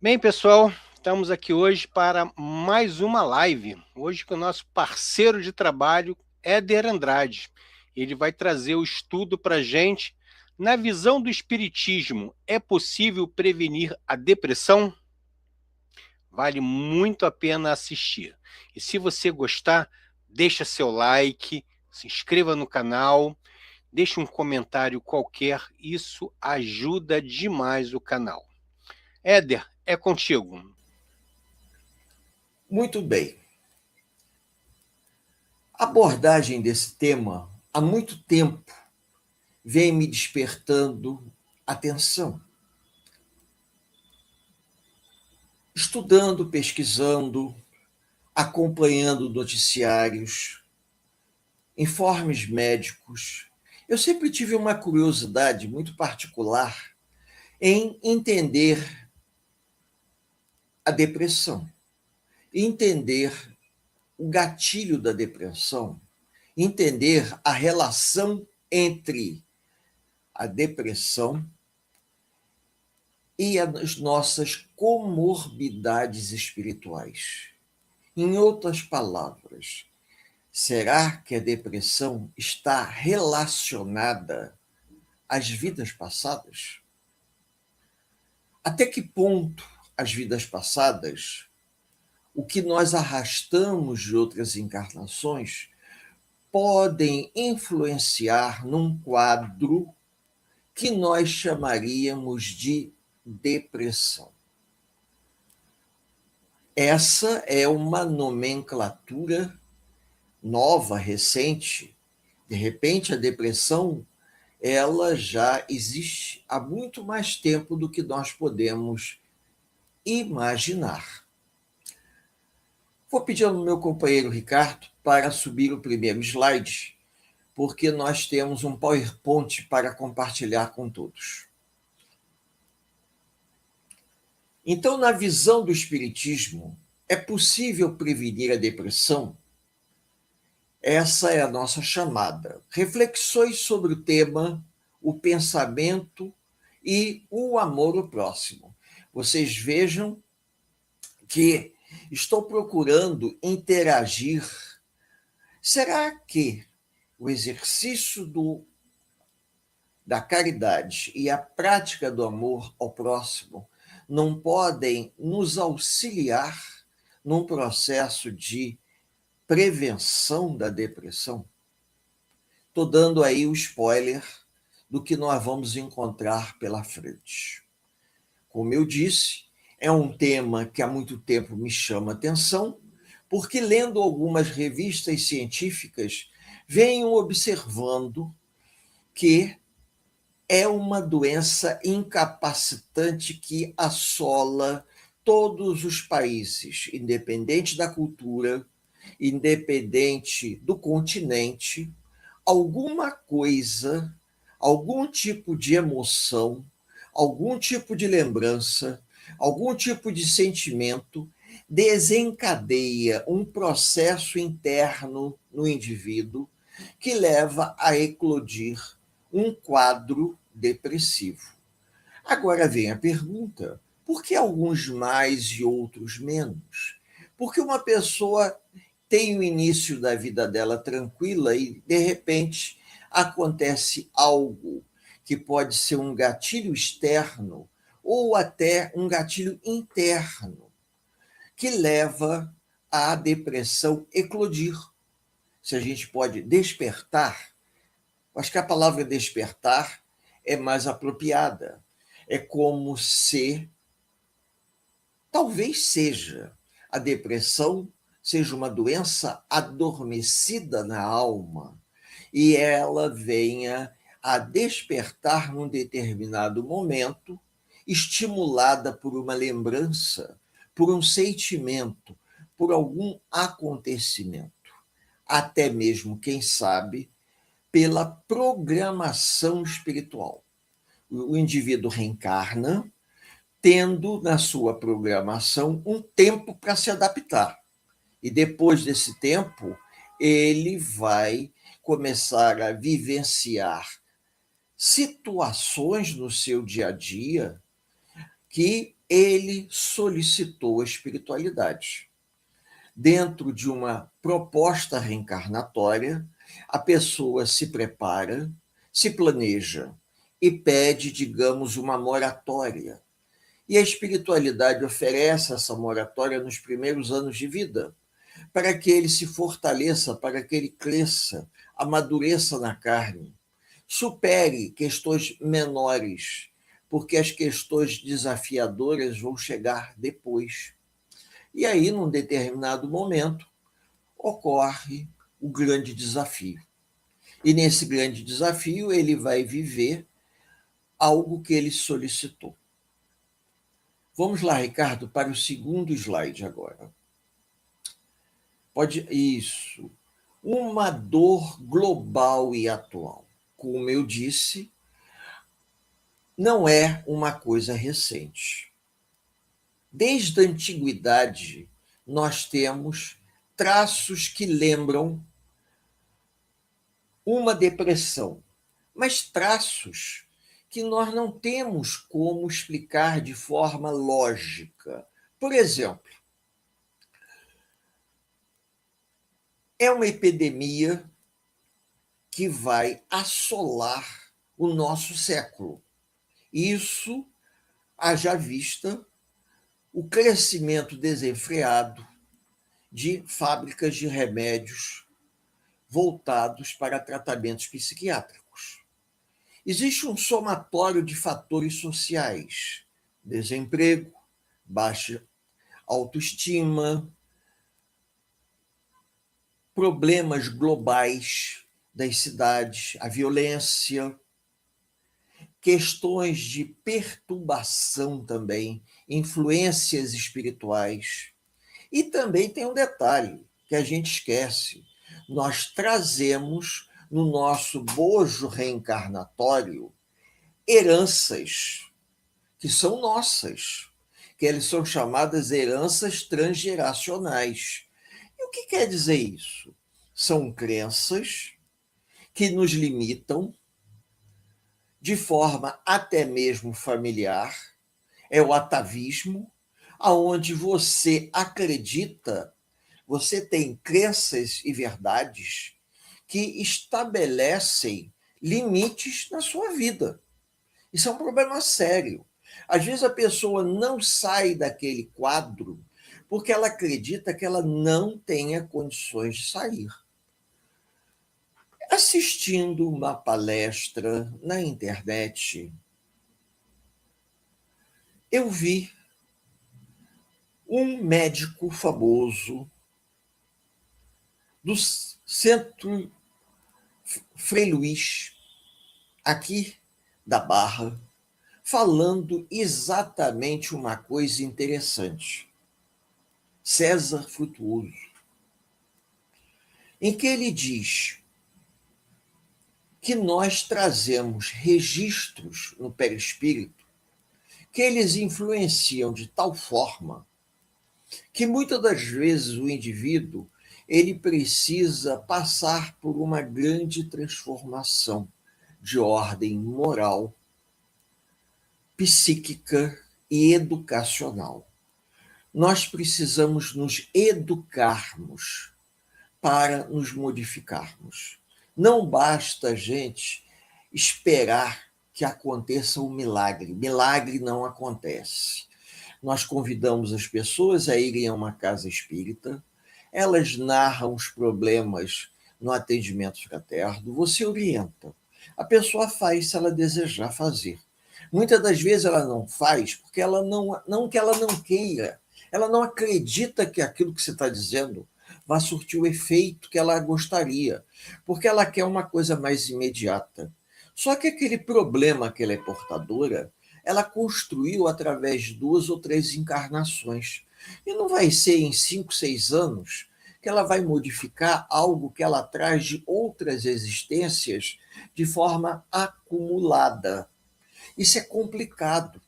Bem, pessoal, estamos aqui hoje para mais uma live. Hoje com o nosso parceiro de trabalho, Éder Andrade. Ele vai trazer o estudo para a gente. Na visão do Espiritismo, é possível prevenir a depressão? Vale muito a pena assistir. E se você gostar, deixa seu like, se inscreva no canal, deixe um comentário qualquer, isso ajuda demais o canal. Éder, é contigo. Muito bem. A abordagem desse tema, há muito tempo, vem me despertando atenção. Estudando, pesquisando, acompanhando noticiários, informes médicos, eu sempre tive uma curiosidade muito particular em entender a depressão, entender o gatilho da depressão, entender a relação entre a depressão e as nossas comorbidades espirituais. Em outras palavras, será que a depressão está relacionada às vidas passadas? Até que ponto as vidas passadas, o que nós arrastamos de outras encarnações, podem influenciar num quadro que nós chamaríamos de depressão? Essa é uma nomenclatura nova, recente. De repente, a depressão ela já existe há muito mais tempo do que nós podemos imaginar. Vou pedir ao meu companheiro Ricardo para subir o primeiro slide, porque nós temos um PowerPoint para compartilhar com todos. Então, na visão do Espiritismo, é possível prevenir a depressão? Essa é a nossa chamada. Reflexões sobre o tema, o pensamento e o amor ao próximo. Vocês vejam que estou procurando interagir. Será que o exercício da caridade e a prática do amor ao próximo não podem nos auxiliar num processo de prevenção da depressão? Estou dando aí o spoiler do que nós vamos encontrar pela frente. Como eu disse, é um tema que há muito tempo me chama atenção, porque lendo algumas revistas científicas, venho observando que é uma doença incapacitante que assola todos os países, independente da cultura, independente do continente. Alguma coisa, algum tipo de emoção, algum tipo de lembrança, algum tipo de sentimento desencadeia um processo interno no indivíduo que leva a eclodir um quadro depressivo. Agora vem a pergunta: por que alguns mais e outros menos? Porque uma pessoa tem o início da vida dela tranquila e, de repente, acontece algo que pode ser um gatilho externo ou até um gatilho interno, que leva à depressão eclodir. Se a gente pode despertar, acho que a palavra despertar é mais apropriada. É como se, talvez seja, a depressão seja uma doença adormecida na alma e ela venha a despertar num determinado momento, estimulada por uma lembrança, por um sentimento, por algum acontecimento, até mesmo, quem sabe, pela programação espiritual. O indivíduo reencarna tendo na sua programação um tempo para se adaptar. E depois desse tempo, ele vai começar a vivenciar situações no seu dia a dia que ele solicitou a espiritualidade. Dentro de uma proposta reencarnatória, a pessoa se prepara, se planeja e pede, digamos, uma moratória. E a espiritualidade oferece essa moratória nos primeiros anos de vida, para que ele se fortaleça, para que ele cresça, amadureça na carne, supere questões menores, porque as questões desafiadoras vão chegar depois. E aí, num determinado momento, ocorre o grande desafio. E nesse grande desafio, ele vai viver algo que ele solicitou. Vamos lá, Ricardo, para o segundo slide agora. Pode. Isso. Uma dor global e atual. Como eu disse, não é uma coisa recente. Desde a antiguidade, nós temos traços que lembram uma depressão, mas traços que nós não temos como explicar de forma lógica. Por exemplo, é uma epidemia que vai assolar o nosso século. Isso haja vista o crescimento desenfreado de fábricas de remédios voltados para tratamentos psiquiátricos. Existe um somatório de fatores sociais: desemprego, baixa autoestima, problemas globais das cidades, a violência, questões de perturbação também, influências espirituais. E também tem um detalhe que a gente esquece: nós trazemos no nosso bojo reencarnatório heranças que são nossas, que elas são chamadas heranças transgeracionais. E o que quer dizer isso? São crenças que nos limitam de forma até mesmo familiar, é o atavismo, aonde você acredita, você tem crenças e verdades que estabelecem limites na sua vida. Isso é um problema sério. Às vezes a pessoa não sai daquele quadro porque ela acredita que ela não tenha condições de sair. Assistindo uma palestra na internet, eu vi um médico famoso do Centro Frei Luís, aqui da Barra, falando exatamente uma coisa interessante. César Frutuoso, em que ele diz que nós trazemos registros no perispírito que eles influenciam de tal forma que muitas das vezes o indivíduo ele precisa passar por uma grande transformação de ordem moral, psíquica e educacional. Nós precisamos nos educarmos para nos modificarmos. Não basta a gente esperar que aconteça um milagre. Milagre não acontece. Nós convidamos as pessoas a irem a uma casa espírita, elas narram os problemas no atendimento fraterno, você orienta. A pessoa faz se ela desejar fazer. Muitas das vezes ela não faz porque ela não que ela não queira, ela não acredita que aquilo que você está dizendo vai surtir o efeito que ela gostaria, porque ela quer uma coisa mais imediata. Só que aquele problema que ela é portadora, ela construiu através de 2 ou 3 encarnações. E não vai ser em 5, 6 anos que ela vai modificar algo que ela traz de outras existências de forma acumulada. Isso é complicado.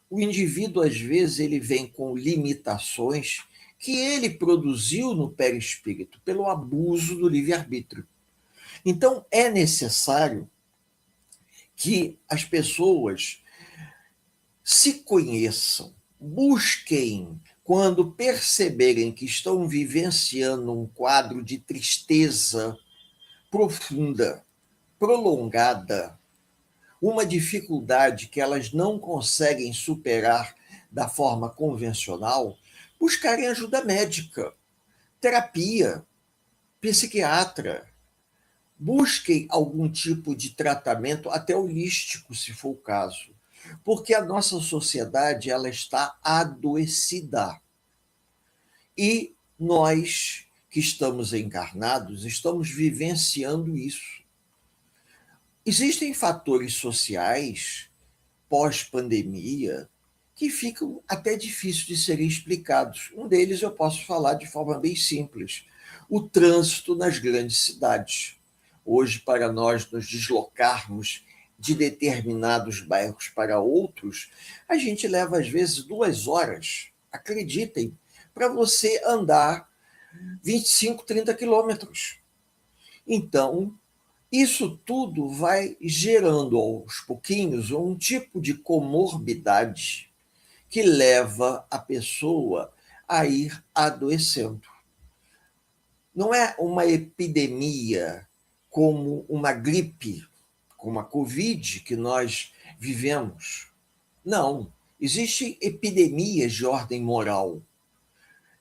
O indivíduo, às vezes, ele vem com limitações que ele produziu no perispírito pelo abuso do livre-arbítrio. Então, é necessário que as pessoas se conheçam, busquem, quando perceberem que estão vivenciando um quadro de tristeza profunda, prolongada, uma dificuldade que elas não conseguem superar da forma convencional, buscarem ajuda médica, terapia, psiquiatra. Busquem algum tipo de tratamento, até holístico, se for o caso, porque a nossa sociedade ela está adoecida. E nós que estamos encarnados estamos vivenciando isso. Existem fatores sociais pós-pandemia que ficam até difíceis de serem explicados. Um deles eu posso falar de forma bem simples: o trânsito nas grandes cidades. Hoje, para nós nos deslocarmos de determinados bairros para outros, a gente leva às vezes 2 horas, acreditem, para você andar 25, 30 quilômetros. Então, isso tudo vai gerando aos pouquinhos um tipo de comorbidade que leva a pessoa a ir adoecendo. Não é uma epidemia como uma gripe, como a Covid que nós vivemos. Não. Existem epidemias de ordem moral.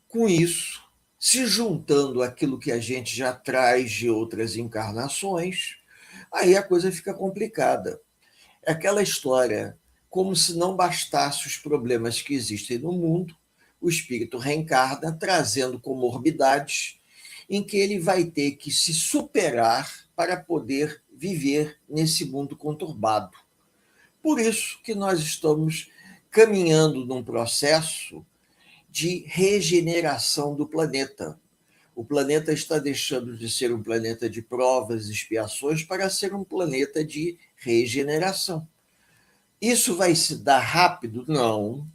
Com isso, se juntando aquilo que a gente já traz de outras encarnações, aí a coisa fica complicada. É aquela história, como se não bastasse os problemas que existem no mundo, o espírito reencarna trazendo comorbidades em que ele vai ter que se superar para poder viver nesse mundo conturbado. Por isso que nós estamos caminhando num processo de regeneração do planeta. O planeta está deixando de ser um planeta de provas e expiações para ser um planeta de regeneração. Isso vai se dar rápido? Não.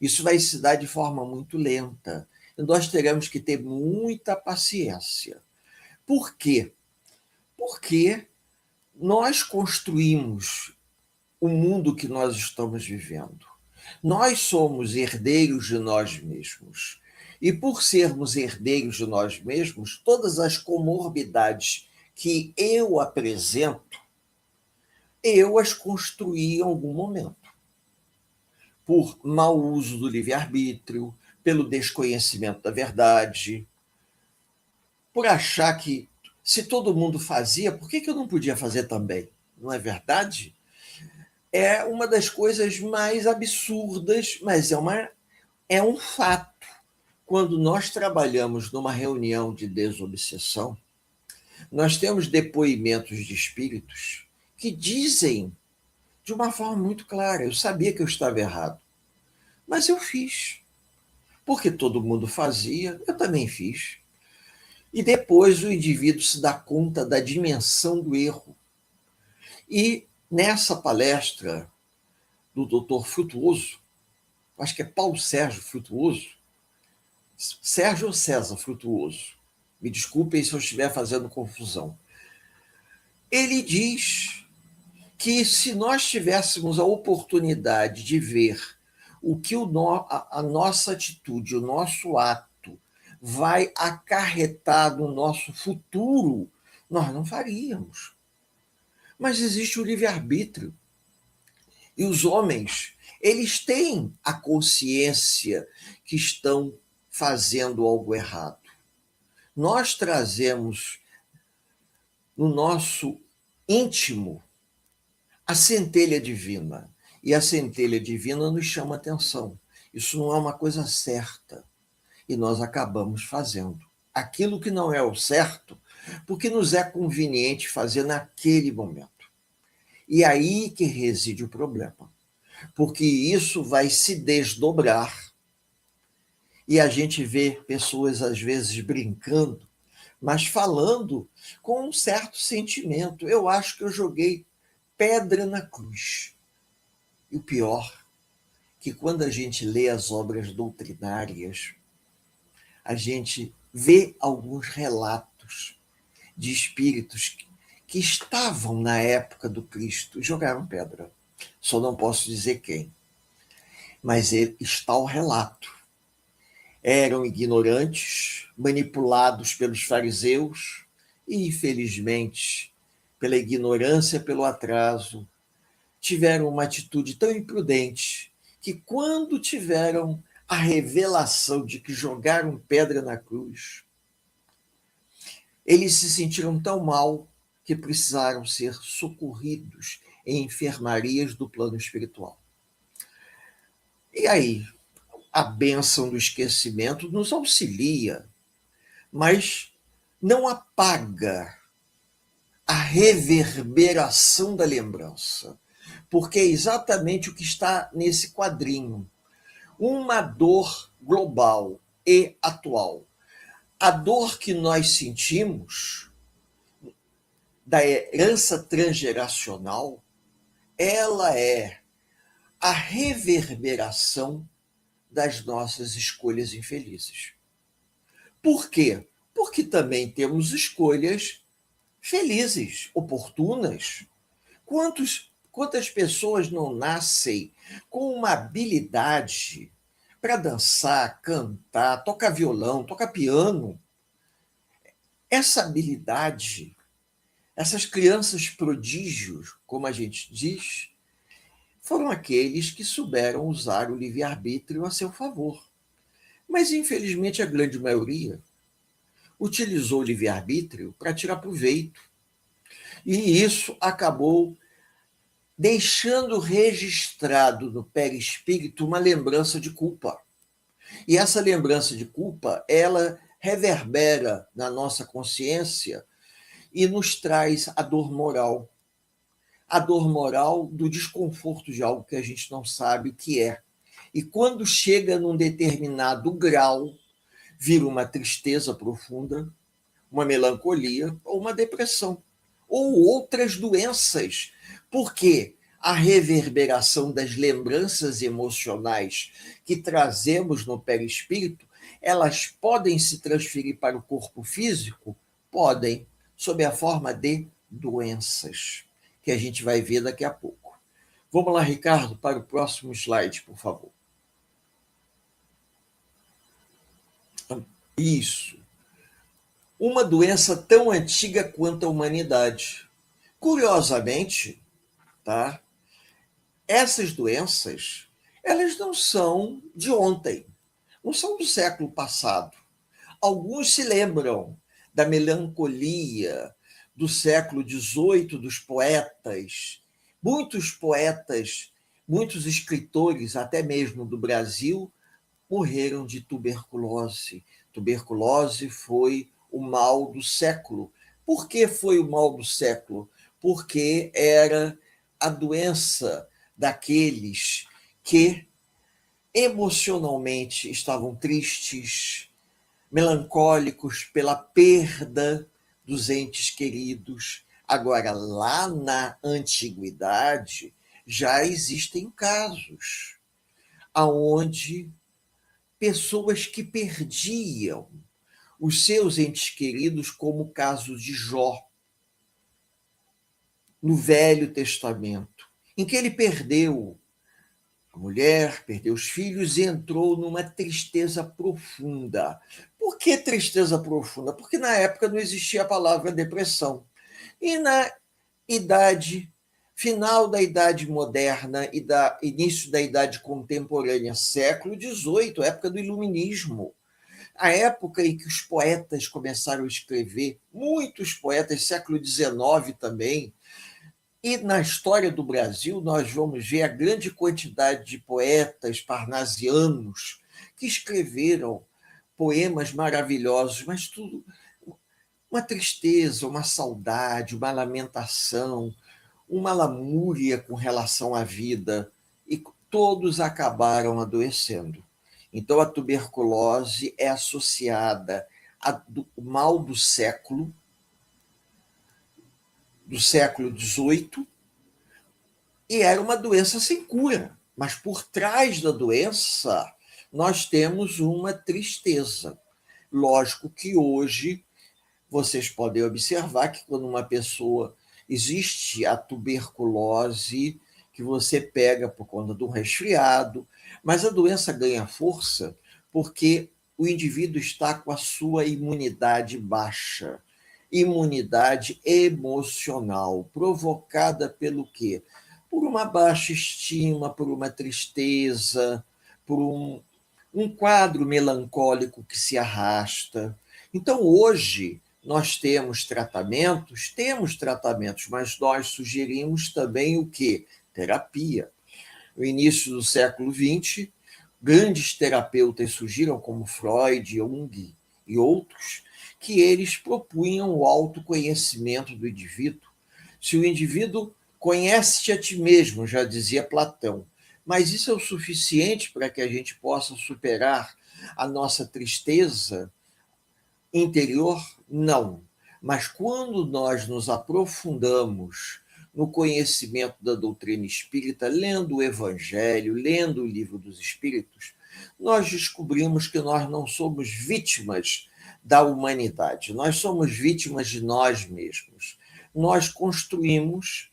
Isso vai se dar de forma muito lenta. E nós teremos que ter muita paciência. Por quê? Porque nós construímos o mundo que nós estamos vivendo. Nós somos herdeiros de nós mesmos. E por sermos herdeiros de nós mesmos, todas as comorbidades que eu apresento, eu as construí em algum momento. Por mau uso do livre-arbítrio, pelo desconhecimento da verdade, por achar que se todo mundo fazia, por que eu não podia fazer também? Não é verdade? É uma das coisas mais absurdas, mas é um fato. Quando nós trabalhamos numa reunião de desobsessão, nós temos depoimentos de espíritos que dizem de uma forma muito clara: eu sabia que eu estava errado, mas eu fiz. Porque todo mundo fazia, eu também fiz. E depois o indivíduo se dá conta da dimensão do erro. E nessa palestra do doutor Frutuoso, acho que é Paulo Sérgio Frutuoso, Sérgio ou César Frutuoso, me desculpem se eu estiver fazendo confusão, ele diz que se nós tivéssemos a oportunidade de ver o que a nossa atitude, o nosso ato vai acarretar no nosso futuro, nós não faríamos. Mas existe o livre-arbítrio. E os homens, eles têm a consciência que estão fazendo algo errado. Nós trazemos no nosso íntimo a centelha divina. E a centelha divina nos chama atenção. Isso não é uma coisa certa. E nós acabamos fazendo aquilo que não é o certo, porque nos é conveniente fazer naquele momento. E aí que reside o problema. Porque isso vai se desdobrar. E a gente vê pessoas, às vezes, brincando, mas falando com um certo sentimento. Eu acho que eu joguei pedra na cruz. E o pior, que quando a gente lê as obras doutrinárias, a gente vê alguns relatos de espíritos que estavam na época do Cristo e jogaram pedra. Só não posso dizer quem. mas está o relato. Eram ignorantes, manipulados pelos fariseus e, infelizmente, pela ignorância, pelo atraso, tiveram uma atitude tão imprudente que, quando tiveram a revelação de que jogaram pedra na cruz, eles se sentiram tão mal que precisaram ser socorridos em enfermarias do plano espiritual. E aí, a bênção do esquecimento nos auxilia, mas não apaga a reverberação da lembrança, porque é exatamente o que está nesse quadrinho. Uma dor global e atual. A dor que nós sentimos da herança transgeracional, ela é a reverberação das nossas escolhas infelizes. Por quê? Porque também temos escolhas felizes, oportunas. Quantas pessoas não nascem com uma habilidade para dançar, cantar, tocar violão, tocar piano? Essa habilidade, essas crianças prodígios, como a gente diz, foram aqueles que souberam usar o livre-arbítrio a seu favor. Mas, infelizmente, a grande maioria utilizou o livre-arbítrio para tirar proveito. E isso acabou deixando registrado no perispírito uma lembrança de culpa. E essa lembrança de culpa, ela reverbera na nossa consciência e nos traz a dor moral do desconforto de algo que a gente não sabe o que é. E quando chega num determinado grau, vira uma tristeza profunda, uma melancolia ou uma depressão, ou outras doenças, porque a reverberação das lembranças emocionais que trazemos no perispírito, elas podem se transferir para o corpo físico? Podem, sob a forma de doenças, que a gente vai ver daqui a pouco. Vamos lá, Ricardo, para o próximo slide, por favor. Isso. Uma doença tão antiga quanto a humanidade. Curiosamente, tá? Essas doenças, elas não são de ontem, não são do século passado. Alguns se lembram da melancolia do século XVIII, dos poetas. Muitos poetas, muitos escritores, até mesmo do Brasil, morreram de tuberculose. Tuberculose foi o mal do século. Por que foi o mal do século? Porque era a doença daqueles que emocionalmente estavam tristes, melancólicos pela perda dos entes queridos. Agora, lá na antiguidade, já existem casos aonde pessoas que perdiam os seus entes queridos, como o caso de Jó, no Velho Testamento, em que ele perdeu a mulher, perdeu os filhos e entrou numa tristeza profunda. Por que tristeza profunda? Porque na época não existia a palavra depressão. E na idade, final da Idade Moderna e da início da Idade Contemporânea, século XVIII, época do Iluminismo, a época em que os poetas começaram a escrever, muitos poetas, século XIX também, e na história do Brasil nós vamos ver a grande quantidade de poetas parnasianos que escreveram poemas maravilhosos, mas tudo uma tristeza, uma saudade, uma lamentação, uma lamúria com relação à vida, e todos acabaram adoecendo. Então, a tuberculose é associada ao mal do século XVIII, e era uma doença sem cura. Mas por trás da doença, nós temos uma tristeza. Lógico que hoje vocês podem observar que quando uma pessoa existe a tuberculose, que você pega por conta de um resfriado, mas a doença ganha força porque o indivíduo está com a sua imunidade baixa. Imunidade emocional, provocada pelo quê? Por uma baixa estima, por uma tristeza, por um quadro melancólico que se arrasta. Então, hoje, temos tratamentos, mas nós sugerimos também o quê? Terapia. No início do século XX, grandes terapeutas surgiram, como Freud, Jung e outros, que eles propunham o autoconhecimento do indivíduo. Se o indivíduo conhece-te a ti mesmo, já dizia Platão, mas isso é o suficiente para que a gente possa superar a nossa tristeza interior? Não. Mas quando nós nos aprofundamos no conhecimento da doutrina espírita, lendo o Evangelho, lendo o Livro dos Espíritos, nós descobrimos que nós não somos vítimas da humanidade, nós somos vítimas de nós mesmos. Nós construímos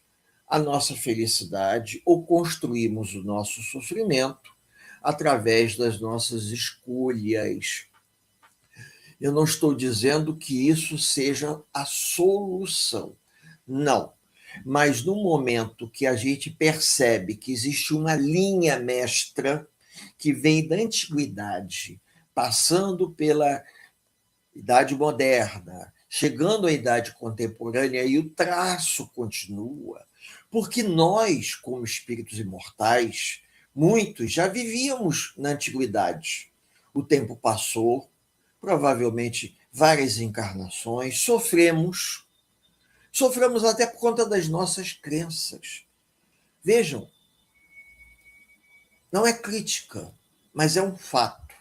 a nossa felicidade ou construímos o nosso sofrimento através das nossas escolhas. Eu não estou dizendo que isso seja a solução. Não. Mas no momento que a gente percebe que existe uma linha mestra que vem da antiguidade, passando pela Idade Moderna, chegando à Idade Contemporânea, e o traço continua, porque nós, como espíritos imortais, muitos já vivíamos na antiguidade. O tempo passou, provavelmente várias encarnações, sofremos até por conta das nossas crenças. Vejam, não é crítica, mas é um fato.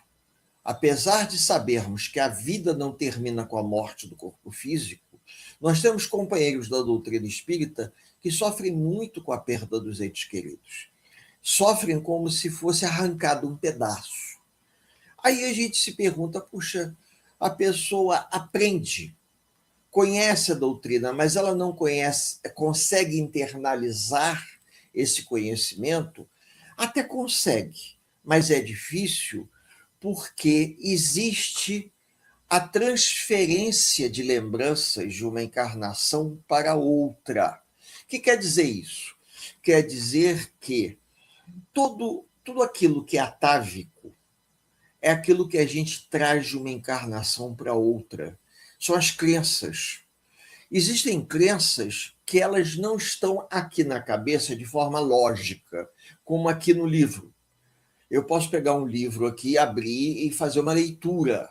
Apesar de sabermos que a vida não termina com a morte do corpo físico, nós temos companheiros da doutrina espírita que sofrem muito com a perda dos entes queridos. Sofrem como se fosse arrancado um pedaço. Aí a gente se pergunta, puxa, a pessoa aprende, conhece a doutrina, mas ela não consegue internalizar esse conhecimento? Até consegue, mas é difícil porque existe a transferência de lembranças de uma encarnação para outra. O que quer dizer isso? Quer dizer que tudo aquilo que é atávico é aquilo que a gente traz de uma encarnação para outra. São as crenças. Existem crenças que elas não estão aqui na cabeça de forma lógica, como aqui no livro. Eu posso pegar um livro aqui, abrir e fazer uma leitura.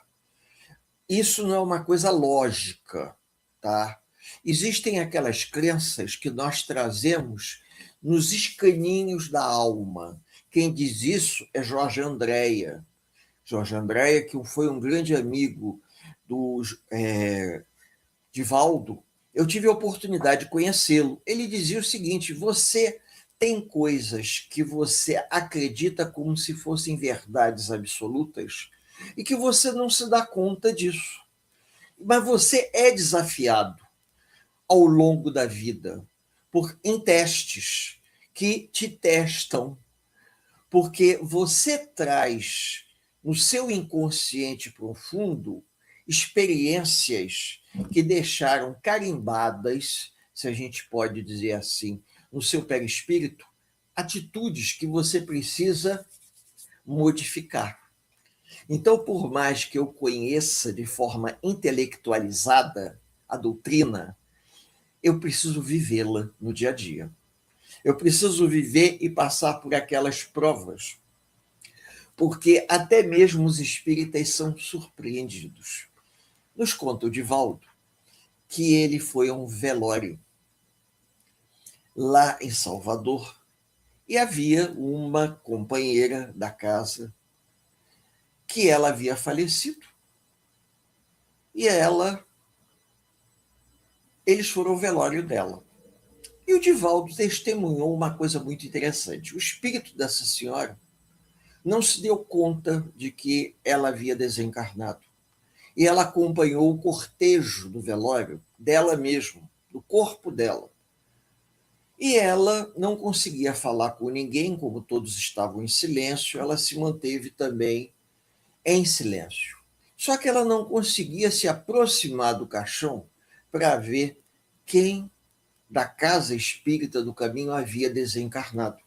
Isso não é uma coisa lógica, tá? Existem aquelas crenças que nós trazemos nos escaninhos da alma. Quem diz isso é Jorge Andréa. Jorge Andréa, que foi um grande amigo do Divaldo. Eu tive a oportunidade de conhecê-lo. Ele dizia o seguinte: você tem coisas que você acredita como se fossem verdades absolutas e que você não se dá conta disso. Mas você é desafiado ao longo da vida em testes que te testam, porque você traz no seu inconsciente profundo experiências que deixaram carimbadas, se a gente pode dizer assim, no seu perispírito, atitudes que você precisa modificar. Então, por mais que eu conheça de forma intelectualizada a doutrina, eu preciso vivê-la no dia a dia. Eu preciso viver e passar por aquelas provas, porque até mesmo os espíritas são surpreendidos. Nos conta o Divaldo que ele foi a um velório lá em Salvador e havia uma companheira da casa que ela havia falecido e eles foram ao velório dela. E o Divaldo testemunhou uma coisa muito interessante. O espírito dessa senhora não se deu conta de que ela havia desencarnado. E ela acompanhou o cortejo do velório dela mesma, do corpo dela. E ela não conseguia falar com ninguém, como todos estavam em silêncio, ela se manteve também em silêncio. Só que ela não conseguia se aproximar do caixão para ver quem da casa espírita do caminho havia desencarnado.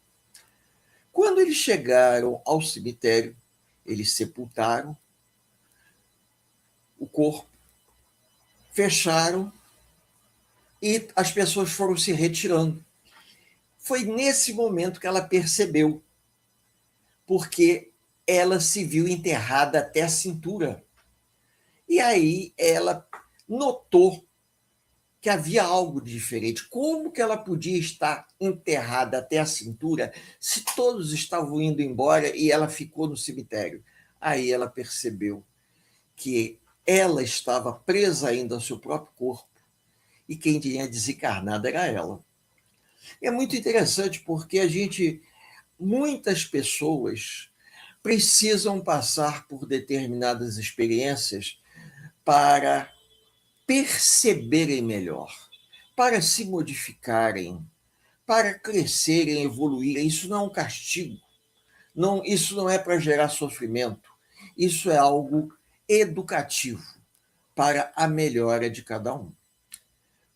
Quando eles chegaram ao cemitério, eles sepultaram o corpo, fecharam e as pessoas foram se retirando. Foi nesse momento que ela percebeu, porque ela se viu enterrada até a cintura. E aí ela notou que havia algo de diferente. Como que ela podia estar enterrada até a cintura se todos estavam indo embora e ela ficou no cemitério? Aí ela percebeu que ela estava presa ainda ao seu próprio corpo e quem tinha desencarnado era ela. É muito interessante porque muitas pessoas precisam passar por determinadas experiências para perceberem melhor, para se modificarem, para crescerem, evoluírem. Isso não é um castigo, não, isso não é para gerar sofrimento, isso é algo educativo para a melhora de cada um.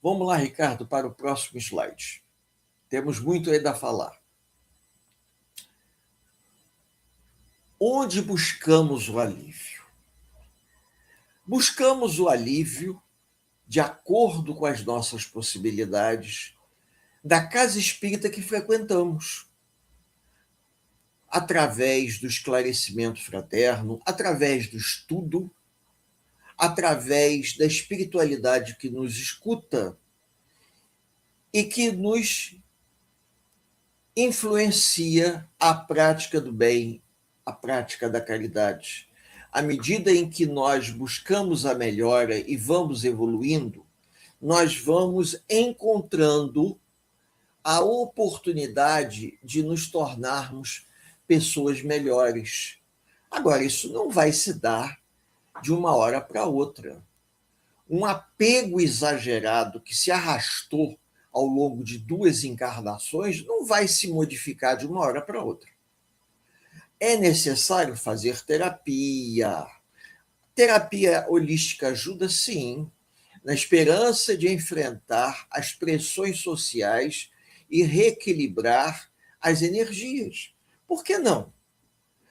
Vamos lá, Ricardo, para o próximo slide. Temos muito ainda a falar. Onde buscamos o alívio? Buscamos o alívio de acordo com as nossas possibilidades da casa espírita que frequentamos, através do esclarecimento fraterno, através do estudo, através da espiritualidade que nos escuta e que nos influencia a prática do bem, a prática da caridade. À medida em que nós buscamos a melhora e vamos evoluindo, nós vamos encontrando a oportunidade de nos tornarmos pessoas melhores. Agora, isso não vai se dar de uma hora para outra. Um apego exagerado que se arrastou ao longo de 2 encarnações não vai se modificar de uma hora para outra. É necessário fazer terapia. Terapia holística ajuda, sim, na esperança de enfrentar as pressões sociais e reequilibrar as energias. Por que não?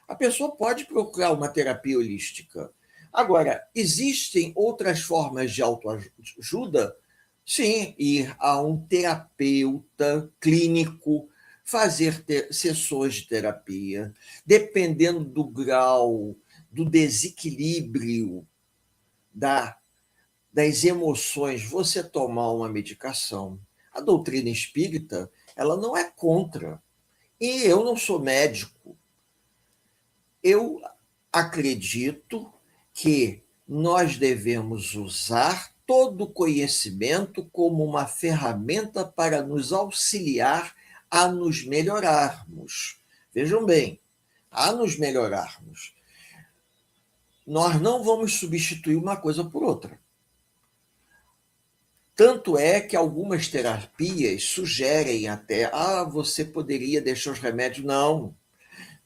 A pessoa pode procurar uma terapia holística. Agora, existem outras formas de autoajuda? Sim, ir a um terapeuta clínico, fazer sessões de terapia, dependendo do grau, do desequilíbrio das emoções, você tomar uma medicação. A doutrina espírita, ela não é contra. E eu não sou médico. Eu acredito que nós devemos usar todo o conhecimento como uma ferramenta para nos auxiliar a nos melhorarmos. Vejam bem, a nos melhorarmos. Nós não vamos substituir uma coisa por outra. Tanto é que algumas terapias sugerem até, você poderia deixar os remédios. Não,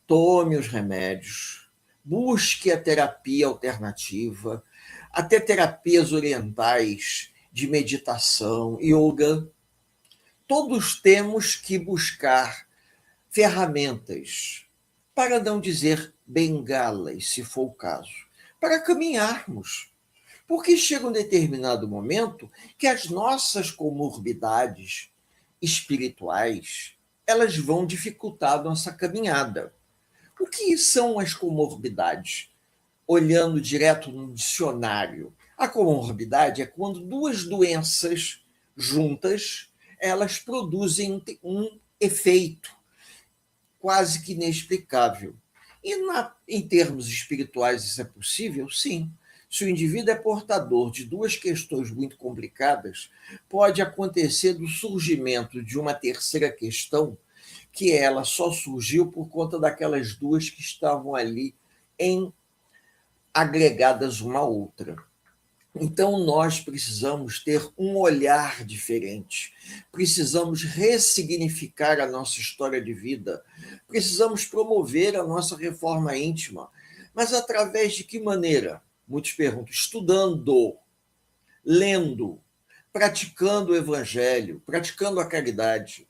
tome os remédios, busque a terapia alternativa, até terapias orientais de meditação, yoga. Todos temos que buscar ferramentas, para não dizer bengalas, se for o caso, para caminharmos. Porque chega um determinado momento que as nossas comorbidades espirituais, elas vão dificultar a nossa caminhada. O que são as comorbidades? Olhando direto no dicionário, a comorbidade é quando 2 doenças juntas, elas produzem um efeito quase que inexplicável. E em termos espirituais isso é possível? Sim. Se o indivíduo é portador de 2 questões muito complicadas, pode acontecer do surgimento de uma terceira questão, que ela só surgiu por conta daquelas 2 que estavam ali agregadas uma à outra. Então, nós precisamos ter um olhar diferente, precisamos ressignificar a nossa história de vida, precisamos promover a nossa reforma íntima. Mas através de que maneira? Muitos perguntam: estudando, lendo, praticando o evangelho, praticando a caridade,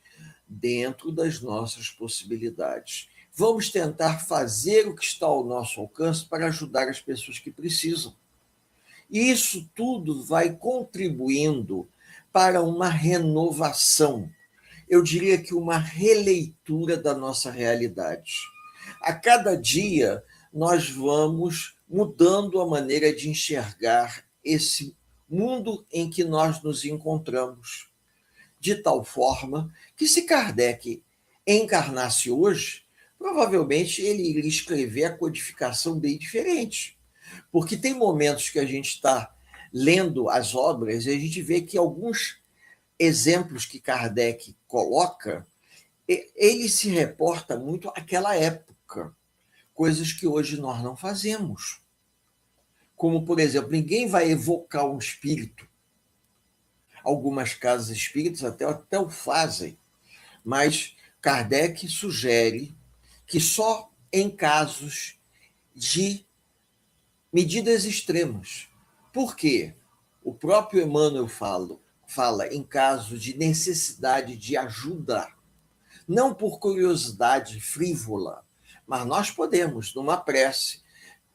dentro das nossas possibilidades. Vamos tentar fazer o que está ao nosso alcance para ajudar as pessoas que precisam. E isso tudo vai contribuindo para uma renovação, eu diria que uma releitura da nossa realidade. A cada dia, nós vamos mudando a maneira de enxergar esse mundo em que nós nos encontramos, de tal forma que, se Kardec encarnasse hoje, provavelmente ele iria escrever a codificação bem diferente. Porque tem momentos que a gente está lendo as obras e a gente vê que alguns exemplos que Kardec coloca, ele se reporta muito àquela época, coisas que hoje nós não fazemos. Como, por exemplo, ninguém vai evocar um espírito. Algumas casas espíritas até o fazem, mas Kardec sugere que só em casos de medidas extremas. Por quê? O próprio Emmanuel fala em caso de necessidade de ajuda, não por curiosidade frívola, mas nós podemos, numa prece,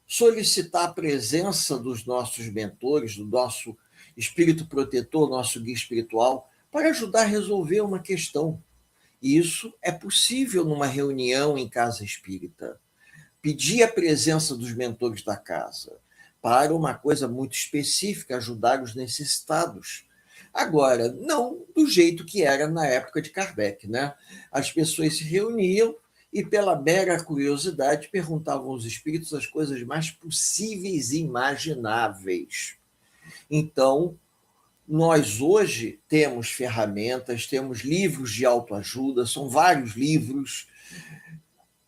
solicitar a presença dos nossos mentores, do nosso espírito protetor, nosso guia espiritual, para ajudar a resolver uma questão. E isso é possível numa reunião em casa espírita. Pedir a presença dos mentores da casa para uma coisa muito específica, ajudar os necessitados. Agora, não do jeito que era na época de Kardec, né? As pessoas se reuniam e, pela mera curiosidade, perguntavam aos espíritos as coisas mais possíveis e imagináveis. Então, nós hoje temos ferramentas, temos livros de autoajuda, são vários livros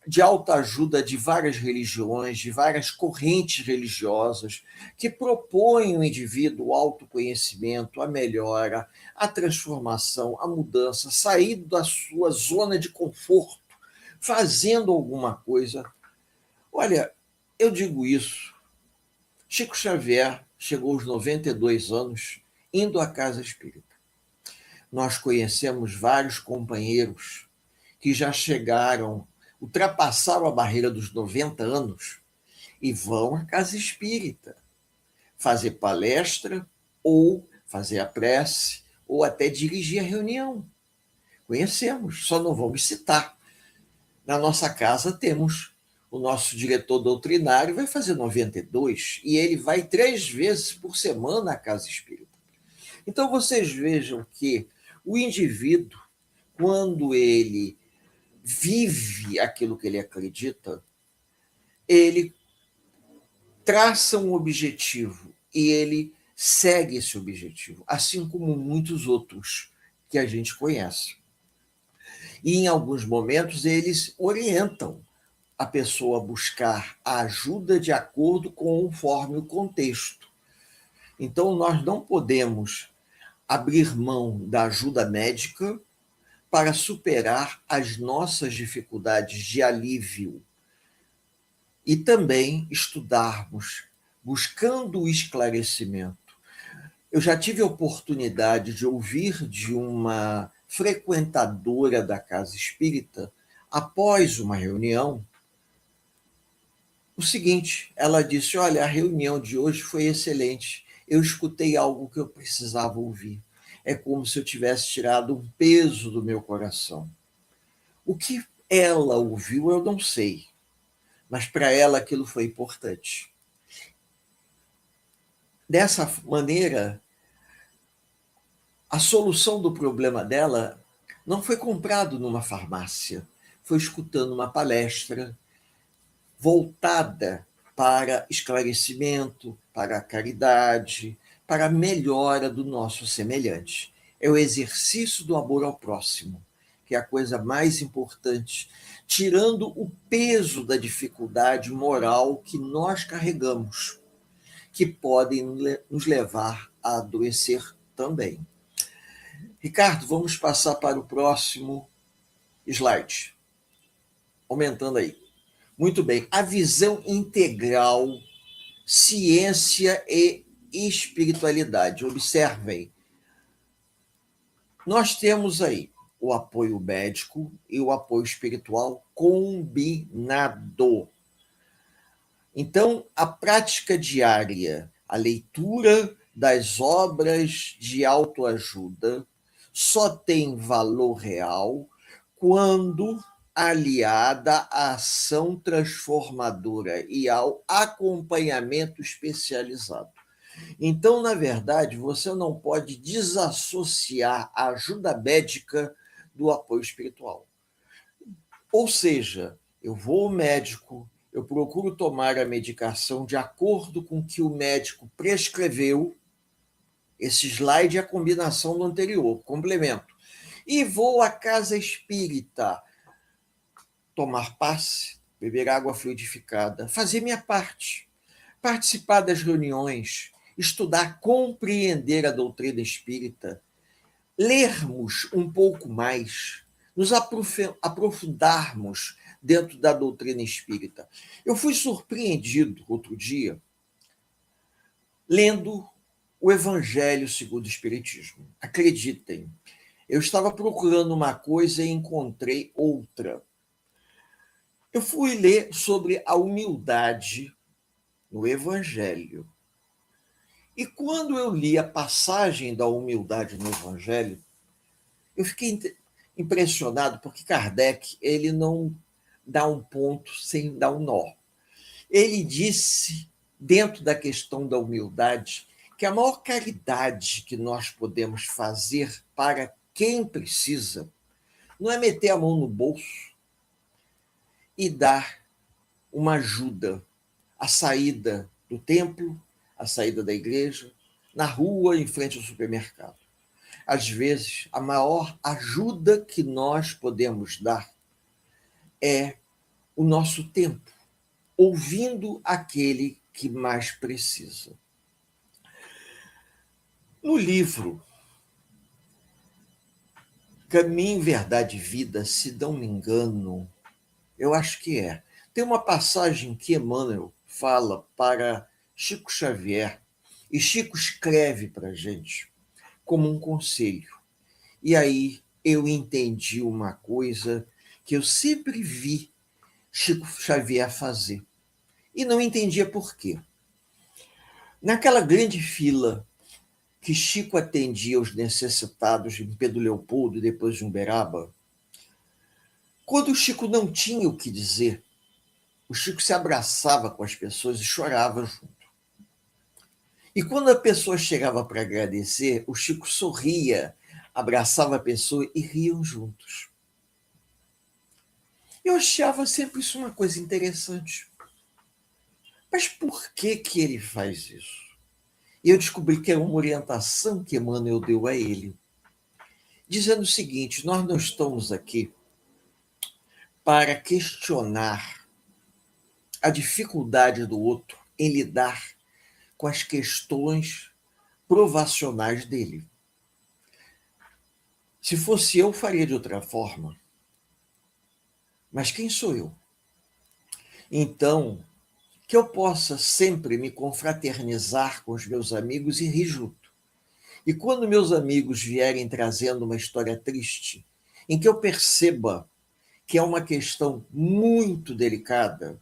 de autoajuda de várias religiões, de várias correntes religiosas, que propõem ao indivíduo o autoconhecimento, a melhora, a transformação, a mudança, sair da sua zona de conforto, fazendo alguma coisa. Olha, eu digo isso. Chico Xavier chegou aos 92 anos indo à casa espírita. Nós conhecemos vários companheiros que já chegaram, ultrapassaram a barreira dos 90 anos e vão à casa espírita fazer palestra ou fazer a prece ou até dirigir a reunião. Conhecemos, só não vamos citar. Na nossa casa temos o nosso diretor doutrinário, vai fazer 92 e ele vai 3 vezes por semana à casa espírita. Então vocês vejam que o indivíduo, quando ele vive aquilo que ele acredita, ele traça um objetivo e ele segue esse objetivo, assim como muitos outros que a gente conhece. E em alguns momentos eles orientam a pessoa a buscar a ajuda de acordo conforme o contexto. Então nós não podemos abrir mão da ajuda médica para superar as nossas dificuldades de alívio e também estudarmos, buscando o esclarecimento. Eu já tive a oportunidade de ouvir de uma frequentadora da casa espírita, após uma reunião, o seguinte: ela disse: olha, a reunião de hoje foi excelente, eu escutei algo que eu precisava ouvir. É como se eu tivesse tirado um peso do meu coração. O que ela ouviu, eu não sei, mas para ela aquilo foi importante. Dessa maneira, a solução do problema dela não foi comprado numa farmácia, foi escutando uma palestra voltada para esclarecimento, para a caridade, para a melhora do nosso semelhante. É o exercício do amor ao próximo, que é a coisa mais importante, tirando o peso da dificuldade moral que nós carregamos. que podem nos levar a adoecer também. Ricardo, vamos passar para o próximo slide. Aumentando aí. Muito bem. A visão integral, ciência e espiritualidade. Observem. Nós temos aí o apoio médico e o apoio espiritual combinado. Então, a prática diária, a leitura das obras de autoajuda só tem valor real quando aliada à ação transformadora e ao acompanhamento especializado. Então, na verdade, você não pode desassociar a ajuda médica do apoio espiritual. Ou seja, eu vou ao médico, eu procuro tomar a medicação de acordo com o que o médico prescreveu. Esse slide é a combinação do anterior, complemento. E vou à casa espírita tomar passe, beber água fluidificada, fazer minha parte, participar das reuniões, estudar, compreender a doutrina espírita, lermos um pouco mais, nos aprofundarmos dentro da doutrina espírita. Eu fui surpreendido outro dia lendo o Evangelho segundo o Espiritismo. Acreditem, eu estava procurando uma coisa e encontrei outra. Eu fui ler sobre a humildade no Evangelho. E quando eu li a passagem da humildade no Evangelho, eu fiquei impressionado porque Kardec ele não dá um ponto sem dar um nó. Ele disse, dentro da questão da humildade, que a maior caridade que nós podemos fazer para quem precisa não é meter a mão no bolso e dar uma ajuda, a saída do templo, a saída da igreja, na rua, em frente ao supermercado. Às vezes, a maior ajuda que nós podemos dar é o nosso tempo, ouvindo aquele que mais precisa. No livro Caminho, Verdade e Vida, se não me engano, eu acho que é. Tem uma passagem que Emmanuel fala para Chico Xavier, e Chico escreve para a gente como um conselho. E aí eu entendi uma coisa que eu sempre vi Chico Xavier fazer. E não entendia por quê. Naquela grande fila que Chico atendia os necessitados em Pedro Leopoldo e depois de Uberaba, quando o Chico não tinha o que dizer, o Chico se abraçava com as pessoas e chorava junto. E quando a pessoa chegava para agradecer, o Chico sorria, abraçava a pessoa e riam juntos. Eu achava sempre isso uma coisa interessante. Mas por que ele faz isso? E eu descobri que é uma orientação que Emmanuel deu a ele, dizendo o seguinte: nós não estamos aqui para questionar a dificuldade do outro em lidar com as questões provacionais dele. Se fosse eu, faria de outra forma. Mas quem sou eu? Então, que eu possa sempre me confraternizar com os meus amigos e rir junto. E quando meus amigos vierem trazendo uma história triste, em que eu perceba que é uma questão muito delicada,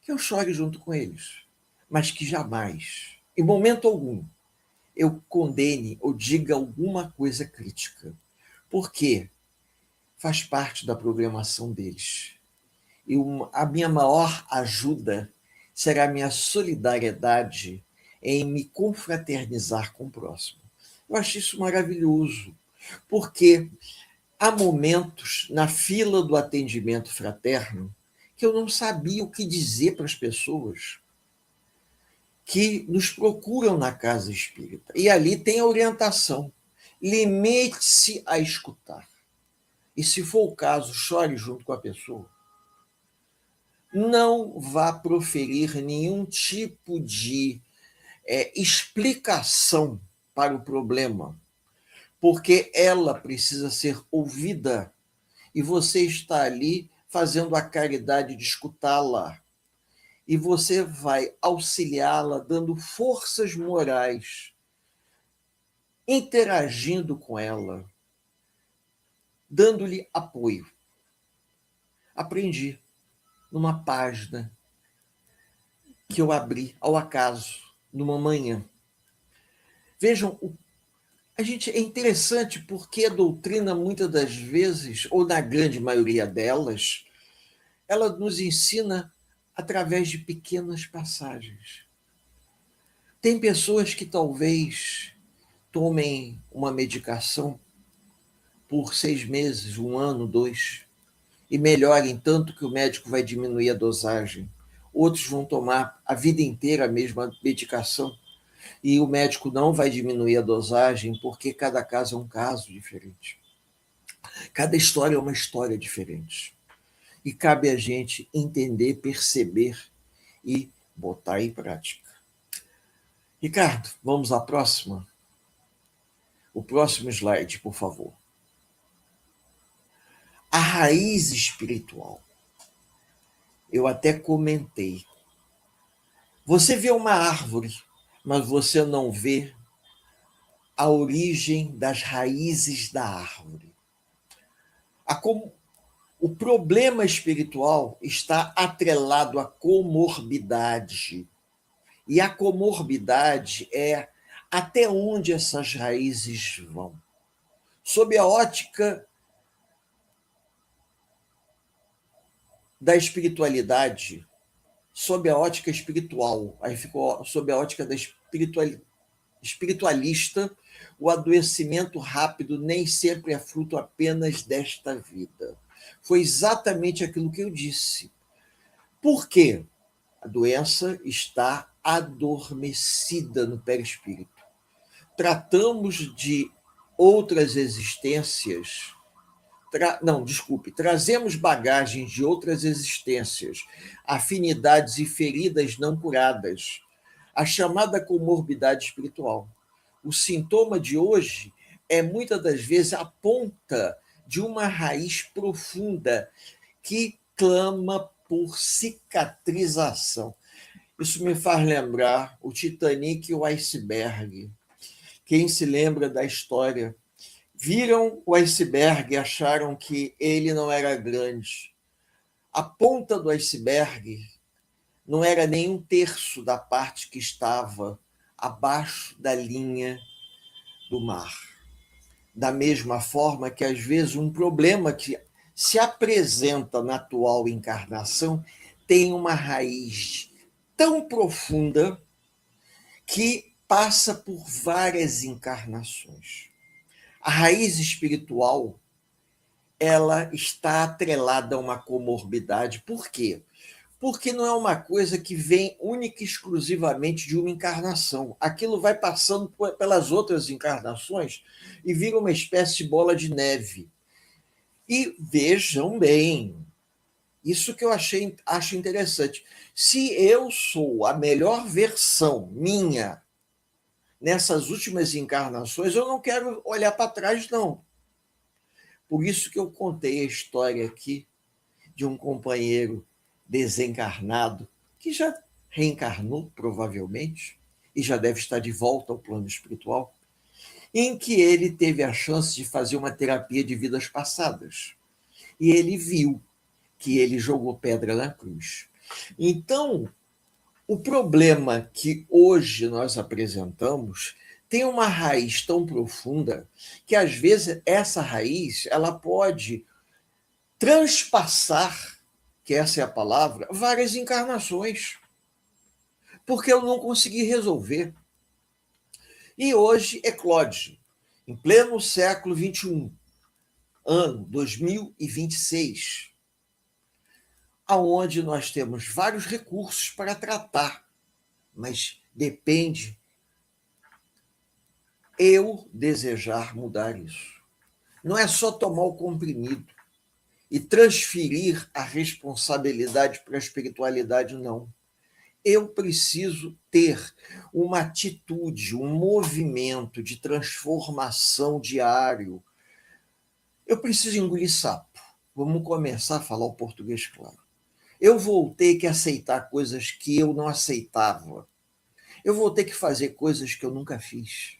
que eu chore junto com eles, mas que jamais, em momento algum, eu condene ou diga alguma coisa crítica, porque faz parte da programação deles. E a minha maior ajuda será a minha solidariedade em me confraternizar com o próximo. Eu acho isso maravilhoso, porque há momentos na fila do atendimento fraterno que eu não sabia o que dizer para as pessoas que nos procuram na casa espírita. E ali tem a orientação. Limite-se a escutar. E se for o caso, chore junto com a pessoa. Não vá proferir nenhum tipo de explicação para o problema, porque ela precisa ser ouvida e você está ali fazendo a caridade de escutá-la. E você vai auxiliá-la, dando forças morais, interagindo com ela, dando-lhe apoio. Aprendi numa página que eu abri ao acaso, numa manhã. Vejam, a gente é interessante porque a doutrina, muitas das vezes, ou na grande maioria delas, ela nos ensina através de pequenas passagens. Tem pessoas que talvez tomem uma medicação por 6 meses, 1 ano, 2, e melhorem tanto que o médico vai diminuir a dosagem. Outros vão tomar a vida inteira a mesma medicação e o médico não vai diminuir a dosagem porque cada caso é um caso diferente. Cada história é uma história diferente. E cabe a gente entender, perceber e botar em prática. Ricardo, vamos à próxima? O próximo slide, por favor. A raiz espiritual. Eu até comentei. Você vê uma árvore, mas você não vê a origem das raízes da árvore. O problema espiritual está atrelado à comorbidade. E a comorbidade é até onde essas raízes vão. Sob a ótica da espiritualidade, sob a ótica espiritual, aí ficou sob a ótica da espiritualista, o adoecimento rápido nem sempre é fruto apenas desta vida. Foi exatamente aquilo que eu disse. Por quê? A doença está adormecida no perispírito. Tratamos de outras existências. Trazemos bagagens de outras existências, afinidades e feridas não curadas, a chamada comorbidade espiritual. O sintoma de hoje é, muitas das vezes, a ponta de uma raiz profunda que clama por cicatrização. Isso me faz lembrar o Titanic e o iceberg. Quem se lembra da história? Viram o iceberg e acharam que ele não era grande. A ponta do iceberg não era nem 1/3 da parte que estava abaixo da linha do mar. Da mesma forma que, às vezes, um problema que se apresenta na atual encarnação tem uma raiz tão profunda que passa por várias encarnações. A raiz espiritual, ela está atrelada a uma comorbidade. Por quê? Porque não é uma coisa que vem única e exclusivamente de uma encarnação. Aquilo vai passando pelas outras encarnações e vira uma espécie de bola de neve. E vejam bem, isso que eu acho interessante. Se eu sou a melhor versão minha nessas últimas encarnações, eu não quero olhar para trás, não. Por isso que eu contei a história aqui de um companheiro desencarnado, que já reencarnou, provavelmente, e já deve estar de volta ao plano espiritual, em que ele teve a chance de fazer uma terapia de vidas passadas. E ele viu que ele jogou pedra na cruz. Então, o problema que hoje nós apresentamos tem uma raiz tão profunda que, às vezes, essa raiz ela pode transpassar, que essa é a palavra, várias encarnações, porque eu não consegui resolver. E hoje eclode, em pleno século XXI, ano 2026, aonde nós temos vários recursos para tratar, mas depende eu desejar mudar isso. Não é só tomar o comprimido e transferir a responsabilidade para a espiritualidade, não. eu preciso ter uma atitude, um movimento de transformação diário. Eu preciso engolir sapo. Vamos começar a falar o português claro. Eu vou ter que aceitar coisas que eu não aceitava. Eu vou ter que fazer coisas que eu nunca fiz.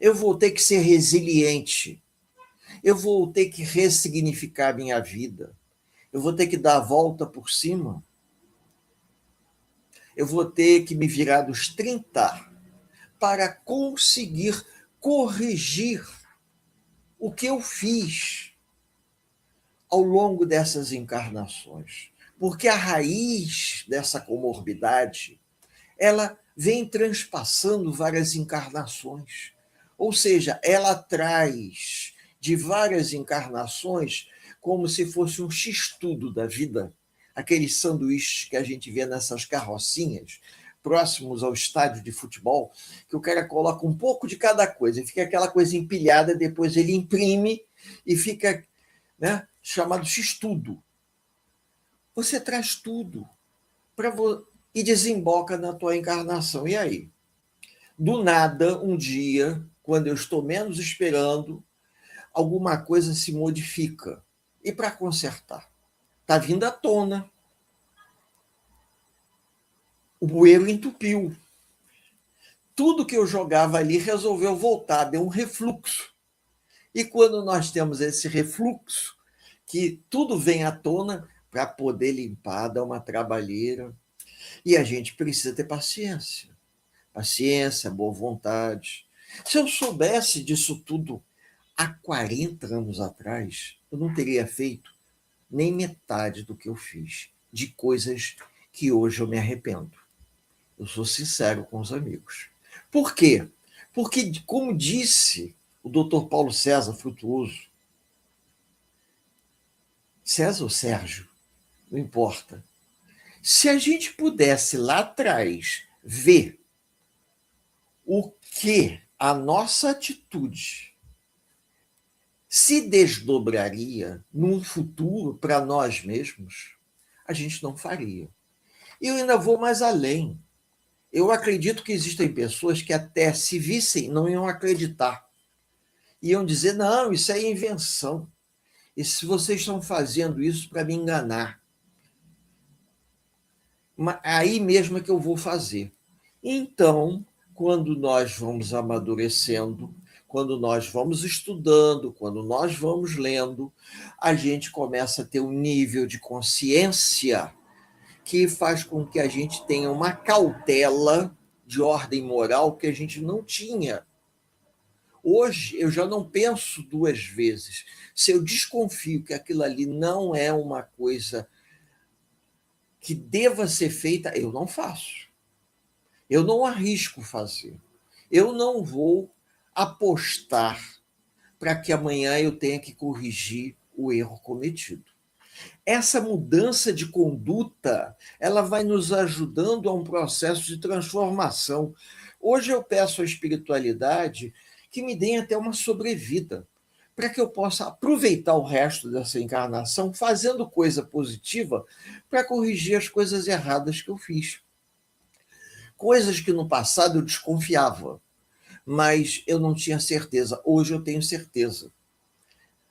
Eu vou ter que ser resiliente. Eu vou ter que ressignificar minha vida. Eu vou ter que dar a volta por cima. Eu vou ter que me virar dos 30 para conseguir corrigir o que eu fiz ao longo dessas encarnações. Porque a raiz dessa comorbidade, ela vem transpassando várias encarnações. Ou seja, ela traz de várias encarnações como se fosse um x-tudo da vida, aqueles sanduíches que a gente vê nessas carrocinhas próximos ao estádio de futebol, que o cara coloca um pouco de cada coisa, e fica aquela coisa empilhada, depois ele imprime e fica, né, chamado x-tudo. Você traz tudo para e desemboca na tua encarnação. E aí? Do nada, um dia, quando eu estou menos esperando, alguma coisa se modifica. E para consertar? Está vindo à tona. O bueiro entupiu. Tudo que eu jogava ali resolveu voltar, deu um refluxo. E quando nós temos esse refluxo, que tudo vem à tona para poder limpar, dar uma trabalheira. E a gente precisa ter paciência. Paciência, boa vontade. Se eu soubesse disso tudo há 40 anos atrás, eu não teria feito nem metade do que eu fiz, de coisas que hoje eu me arrependo. Eu sou sincero com os amigos. Por quê? Porque, como disse o Dr. Paulo César Frutuoso, César ou Sérgio, não importa. Se a gente pudesse lá atrás ver o que a nossa atitude se desdobraria num futuro para nós mesmos, a gente não faria. E eu ainda vou mais além. Eu acredito que existem pessoas que até se vissem não iam acreditar. Iam dizer, não, isso é invenção. E se vocês estão fazendo isso para me enganar, aí mesmo é que eu vou fazer. Então, quando nós vamos amadurecendo, quando nós vamos estudando, quando nós vamos lendo, a gente começa a ter um nível de consciência que faz com que a gente tenha uma cautela de ordem moral que a gente não tinha. Hoje, eu já não penso duas vezes. Se eu desconfio que aquilo ali não é uma coisa que deva ser feita, eu não faço. Eu não arrisco fazer. Eu não vou apostar para que amanhã eu tenha que corrigir o erro cometido. Essa mudança de conduta, ela vai nos ajudando a um processo de transformação. Hoje eu peço à espiritualidade que me dê até uma sobrevida, para que eu possa aproveitar o resto dessa encarnação fazendo coisa positiva para corrigir as coisas erradas que eu fiz. Coisas que no passado eu desconfiava, mas eu não tinha certeza. Hoje eu tenho certeza.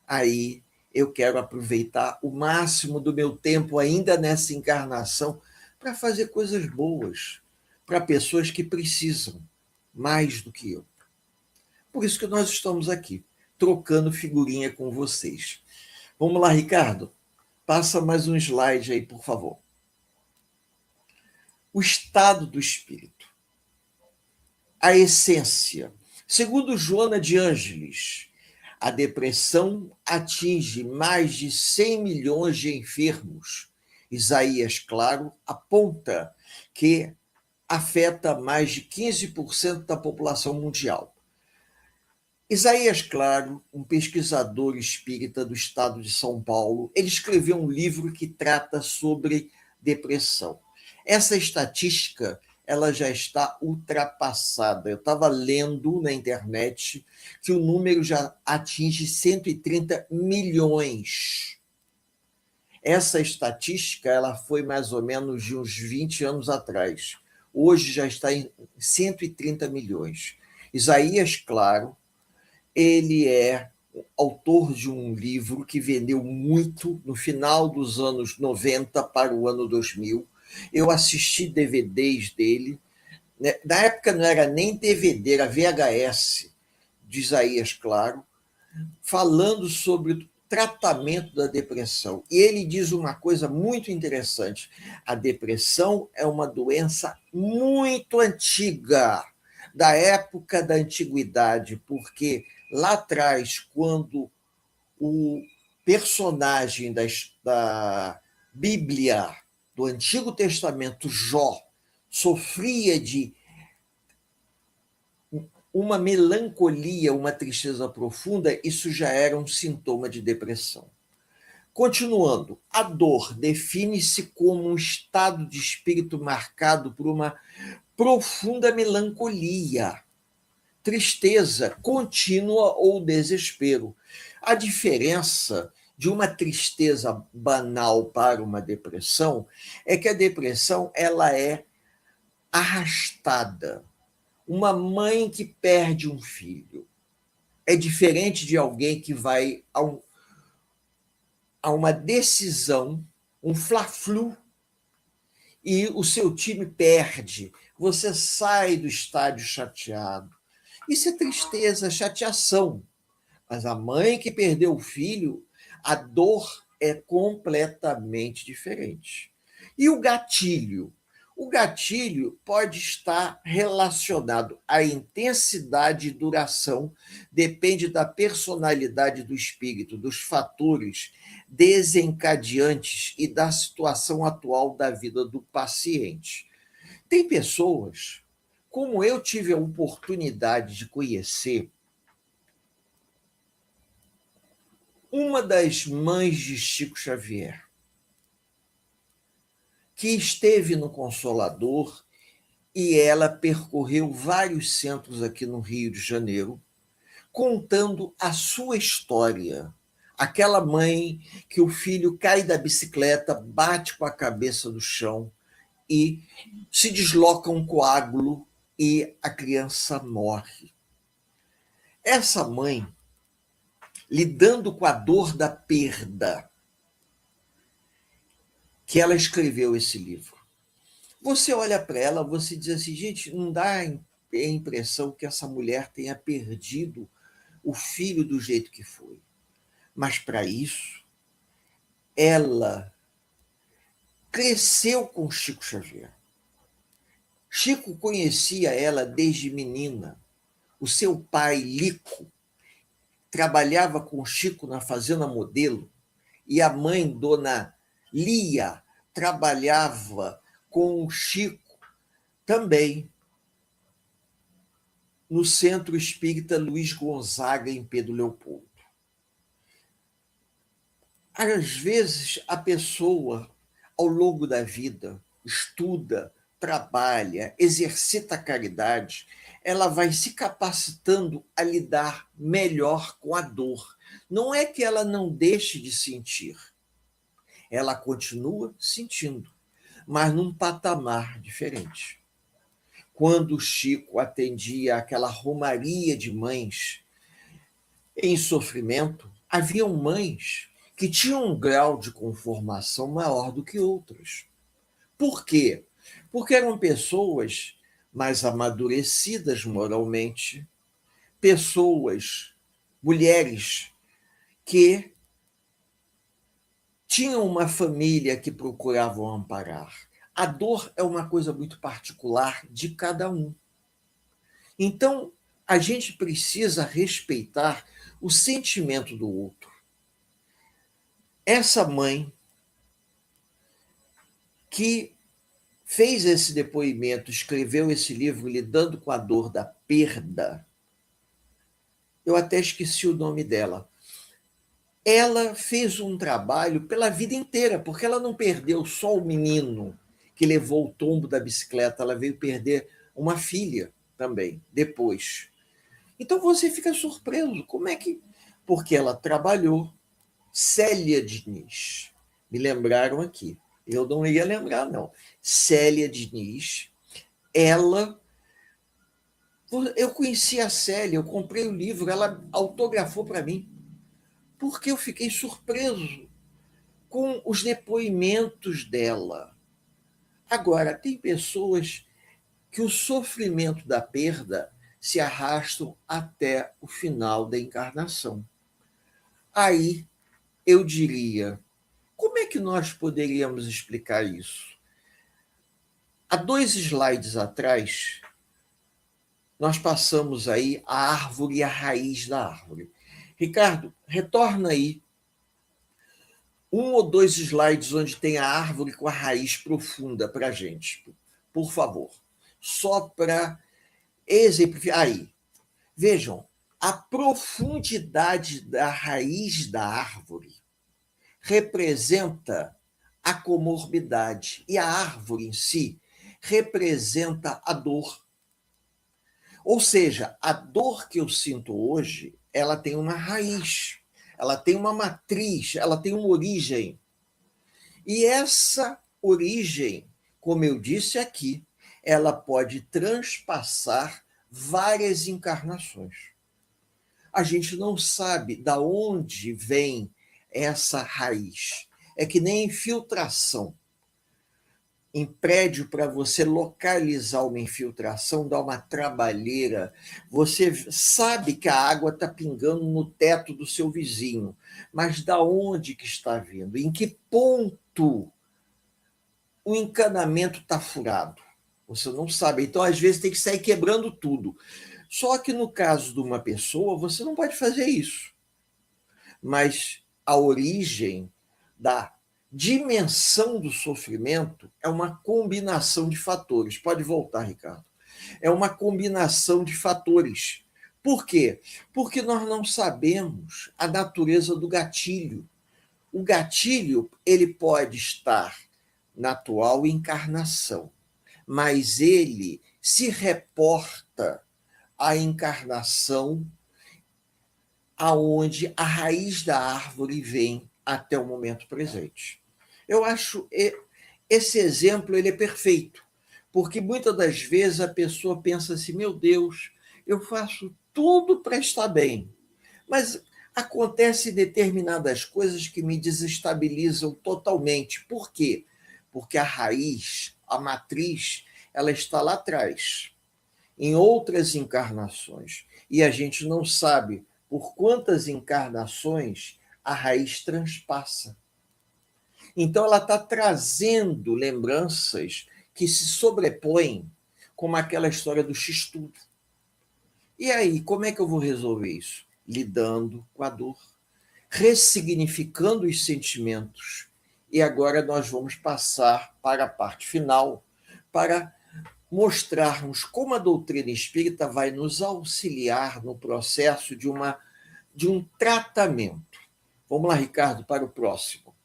Aí eu quero aproveitar o máximo do meu tempo ainda nessa encarnação para fazer coisas boas para pessoas que precisam mais do que eu. Por isso que nós estamos aqui, trocando figurinha com vocês. Vamos lá, Ricardo? Passa mais um slide aí, por favor. O estado do espírito. A essência. Segundo Joana de Ângeles, a depressão atinge mais de 100 milhões de enfermos. Isaías, claro, aponta que afeta mais de 15% da população mundial. Isaías Claro, um pesquisador espírita do estado de São Paulo, ele escreveu um livro que trata sobre depressão. Essa estatística ela já está ultrapassada. Eu estava lendo na internet que o número já atinge 130 milhões. Essa estatística ela foi mais ou menos de uns 20 anos atrás. Hoje já está em 130 milhões. Isaías Claro, ele é autor de um livro que vendeu muito no final dos anos 90 para o ano 2000. Eu assisti DVDs dele. Na época não era nem DVD, era VHS de Isaías Claro, falando sobre o tratamento da depressão. E ele diz uma coisa muito interessante: a depressão é uma doença muito antiga, da época da antiguidade, porque lá atrás, quando o personagem da Bíblia, do Antigo Testamento, Jó, sofria de uma melancolia, uma tristeza profunda, isso já era um sintoma de depressão. Continuando, a dor define-se como um estado de espírito marcado por uma profunda melancolia, tristeza contínua ou desespero. A diferença de uma tristeza banal para uma depressão é que a depressão ela é arrastada. Uma mãe que perde um filho é diferente de alguém que vai a uma decisão, um fla-flu, e o seu time perde. Você sai do estádio chateado. Isso é tristeza, chateação. Mas a mãe que perdeu o filho, a dor é completamente diferente. E o gatilho? O gatilho pode estar relacionado à intensidade e duração, depende da personalidade do espírito, dos fatores desencadeantes e da situação atual da vida do paciente. Tem pessoas, como eu tive a oportunidade de conhecer, uma das mães de Chico Xavier, que esteve no Consolador e ela percorreu vários centros aqui no Rio de Janeiro, contando a sua história. Aquela mãe que o filho cai da bicicleta, bate com a cabeça no chão e se desloca um coágulo e a criança morre. Essa mãe, lidando com a dor da perda, que ela escreveu esse livro. Você olha para ela, você diz assim, gente, não dá a impressão que essa mulher tenha perdido o filho do jeito que foi. Mas para isso, ela cresceu com Chico Xavier. Chico conhecia ela desde menina. O seu pai, Lico, trabalhava com Chico na Fazenda Modelo e a mãe, Dona Lia, trabalhava com o Chico também no Centro Espírita Luiz Gonzaga, em Pedro Leopoldo. Às vezes, a pessoa, ao longo da vida, estuda, trabalha, exercita a caridade, ela vai se capacitando a lidar melhor com a dor. Não é que ela não deixe de sentir, ela continua sentindo, mas num patamar diferente. Quando o Chico atendia aquela romaria de mães em sofrimento, haviam mães que tinham um grau de conformação maior do que outras. Por quê? Porque eram pessoas mais amadurecidas moralmente, pessoas, mulheres, que tinham uma família que procuravam amparar. A dor é uma coisa muito particular de cada um. Então, a gente precisa respeitar o sentimento do outro. Essa mãe que fez esse depoimento, escreveu esse livro Lidando com a Dor da Perda, eu até esqueci o nome dela. Ela fez um trabalho pela vida inteira, porque ela não perdeu só o menino que levou o tombo da bicicleta, ela veio perder uma filha também, depois. Então você fica surpreso, como é que... Porque ela trabalhou, Célia Diniz, Me lembraram aqui. Eu não ia lembrar, não. Célia Diniz, ela. Eu conheci a Célia, eu comprei o livro, ela autografou para mim, porque eu fiquei surpreso com os depoimentos dela. Agora, tem pessoas que o sofrimento da perda se arrastam até o final da encarnação. Aí eu diria, como é que nós poderíamos explicar isso? Há 2 slides atrás, nós passamos aí a árvore e a raiz da árvore. Ricardo, retorna aí 1 ou 2 slides onde tem a árvore com a raiz profunda para a gente, por favor. Só para exemplificar. Aí, vejam, a profundidade da raiz da árvore representa a comorbidade e a árvore em si representa a dor. Ou seja, a dor que eu sinto hoje, ela tem uma raiz, ela tem uma matriz, ela tem uma origem. E essa origem, como eu disse aqui, ela pode transpassar várias encarnações. A gente não sabe da onde vem essa raiz. É que nem infiltração. Em prédio, para você localizar uma infiltração, dá uma trabalheira. Você sabe que a água está pingando no teto do seu vizinho, mas da onde que está vindo? Em que ponto o encanamento está furado? Você não sabe. Então, às vezes, tem que sair quebrando tudo. Só que no caso de uma pessoa, você não pode fazer isso. Mas a origem da dimensão do sofrimento é uma combinação de fatores. Pode voltar, Ricardo. É uma combinação de fatores. Por quê? Porque nós não sabemos a natureza do gatilho. O gatilho, ele pode estar na atual encarnação, mas ele se reporta à encarnação aonde a raiz da árvore vem até o momento presente. Eu acho esse exemplo ele é perfeito, porque muitas das vezes a pessoa pensa assim, meu Deus, eu faço tudo para estar bem, mas acontecem determinadas coisas que me desestabilizam totalmente. Por quê? Porque a raiz, a matriz, ela está lá atrás, em outras encarnações, e a gente não sabe por quantas encarnações a raiz transpassa. Então, ela está trazendo lembranças que se sobrepõem, como aquela história do X-tudo. E aí, como é que eu vou resolver isso? Lidando com a dor, ressignificando os sentimentos. E agora nós vamos passar para a parte final, para mostrarmos como a doutrina espírita vai nos auxiliar no processo de um tratamento. Vamos lá, Ricardo, para o próximo.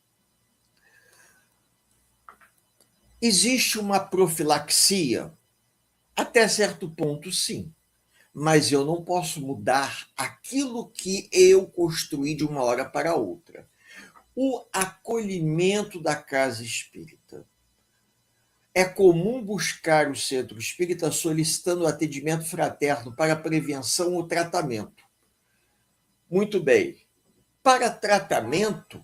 Existe uma profilaxia? Até certo ponto, sim. Mas eu não posso mudar aquilo que eu construí de uma hora para outra. O acolhimento da casa espírita. É comum buscar o centro espírita solicitando atendimento fraterno para prevenção ou tratamento. Muito bem. Para tratamento,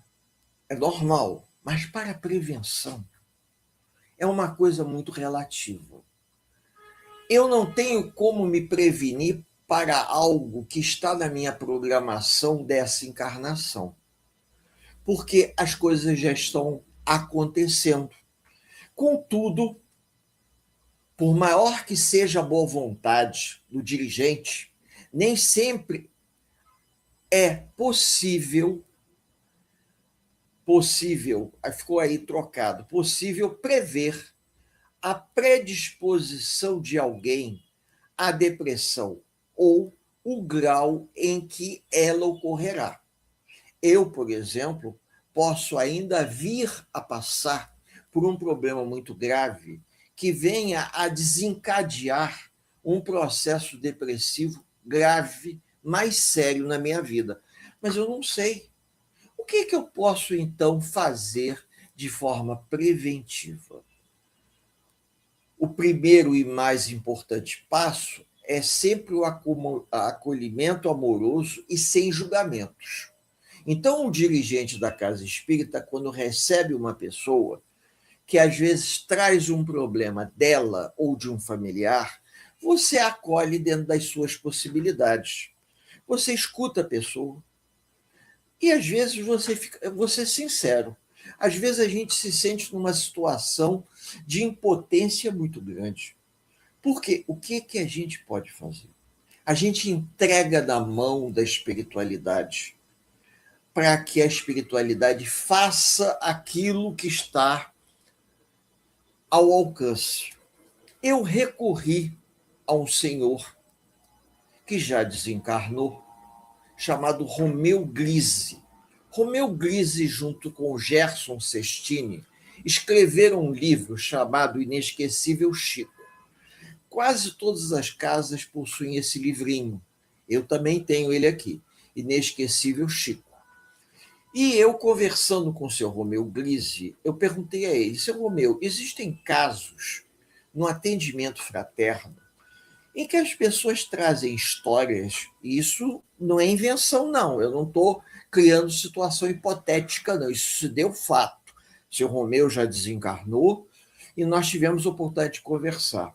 é normal, mas para prevenção, é uma coisa muito relativa. Eu não tenho como me prevenir para algo que está na minha programação dessa encarnação, porque as coisas já estão acontecendo. Contudo, por maior que seja a boa vontade do dirigente, nem sempre é possível, ficou aí trocado, possível prever a predisposição de alguém à depressão ou o grau em que ela ocorrerá. Eu, por exemplo, posso ainda vir a passar por um problema muito grave que venha a desencadear um processo depressivo grave, mais sério na minha vida. Mas eu não sei. O que eu posso, então, fazer de forma preventiva. O primeiro e mais importante passo é sempre o acolhimento amoroso e sem julgamentos. Então, o dirigente da casa espírita, quando recebe uma pessoa que às vezes traz um problema dela ou de um familiar, você acolhe dentro das suas possibilidades. Você escuta a pessoa e às vezes você é sincero. Às vezes a gente se sente numa situação de impotência muito grande. Porque o que a gente pode fazer? A gente entrega na mão da espiritualidade para que a espiritualidade faça aquilo que está ao alcance. Eu recorri a um senhor que já desencarnou, chamado Romeu Glise. Romeu Glise, junto com Gerson Sestini, escreveram um livro chamado Inesquecível Chico. Quase todas as casas possuem esse livrinho. Eu também tenho ele aqui, Inesquecível Chico. E eu, conversando com o seu Romeu Glise, eu perguntei a ele, seu Romeu, existem casos no atendimento fraterno em que as pessoas trazem histórias, e isso não é invenção, não, eu não estou criando situação hipotética, não, isso se deu fato. O seu Romeu já desencarnou e nós tivemos a oportunidade de conversar.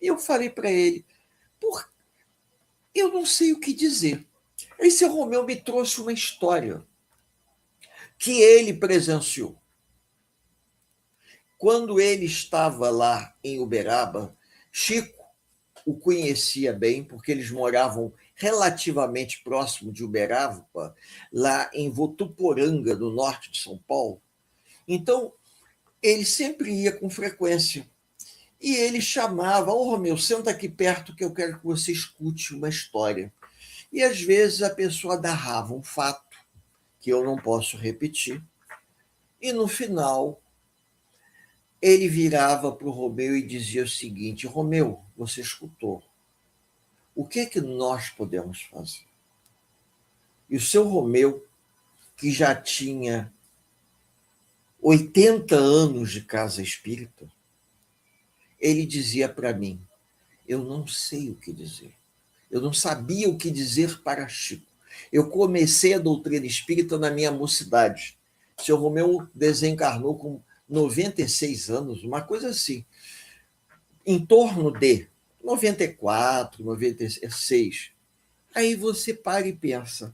E eu falei para ele, eu não sei o que dizer. Aí seu Romeu me trouxe uma história que ele presenciou. Quando ele estava lá em Uberaba, Chico o conhecia bem, porque eles moravam relativamente próximo de Uberaba, lá em Votuporanga, no norte de São Paulo. Então, ele sempre ia com frequência. E ele chamava, Romeu, senta aqui perto que eu quero que você escute uma história. E às vezes a pessoa narrava um fato que eu não posso repetir, e no final ele virava para o Romeu e dizia o seguinte, Romeu, você escutou, o que nós podemos fazer? E o seu Romeu, que já tinha 80 anos de casa espírita, ele dizia para mim, eu não sei o que dizer. Eu não sabia o que dizer para Chico. Eu comecei a doutrina espírita na minha mocidade. O seu Romeu desencarnou com 96 anos, uma coisa assim. Em torno de 94, 96. Aí você para e pensa.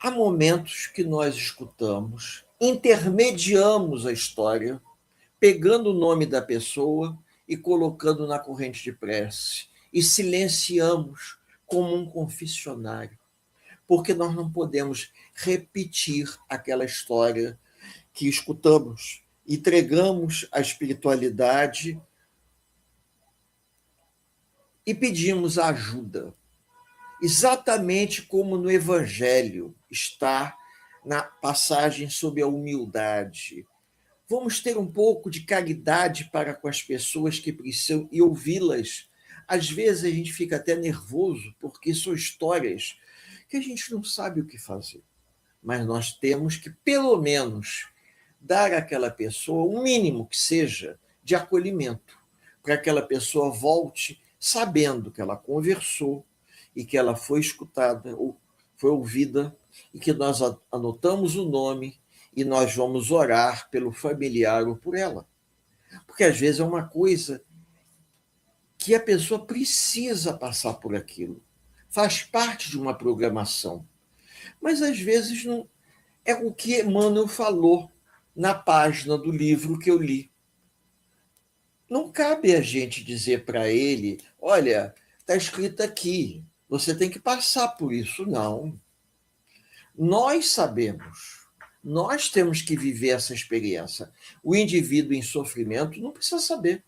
Há momentos que nós escutamos, intermediamos a história, pegando o nome da pessoa e colocando na corrente de prece, e silenciamos como um confessionário, porque nós não podemos repetir aquela história que escutamos. Entregamos a espiritualidade e pedimos ajuda. Exatamente como no Evangelho está na passagem sobre a humildade. Vamos ter um pouco de caridade para com as pessoas que precisam e ouvi-las. Às vezes a gente fica até nervoso, porque são histórias que a gente não sabe o que fazer. Mas nós temos que, pelo menos, dar àquela pessoa o mínimo que seja de acolhimento, para que aquela pessoa volte sabendo que ela conversou e que ela foi escutada, ou foi ouvida, e que nós anotamos o nome e nós vamos orar pelo familiar ou por ela. Porque às vezes é uma coisa que a pessoa precisa passar por aquilo. Faz parte de uma programação. Mas às vezes não é o que Emmanuel falou na página do livro que eu li. Não cabe a gente dizer para ele, olha, está escrito aqui, você tem que passar por isso. Não. Nós sabemos. Nós temos que viver essa experiência. O indivíduo em sofrimento não precisa saber.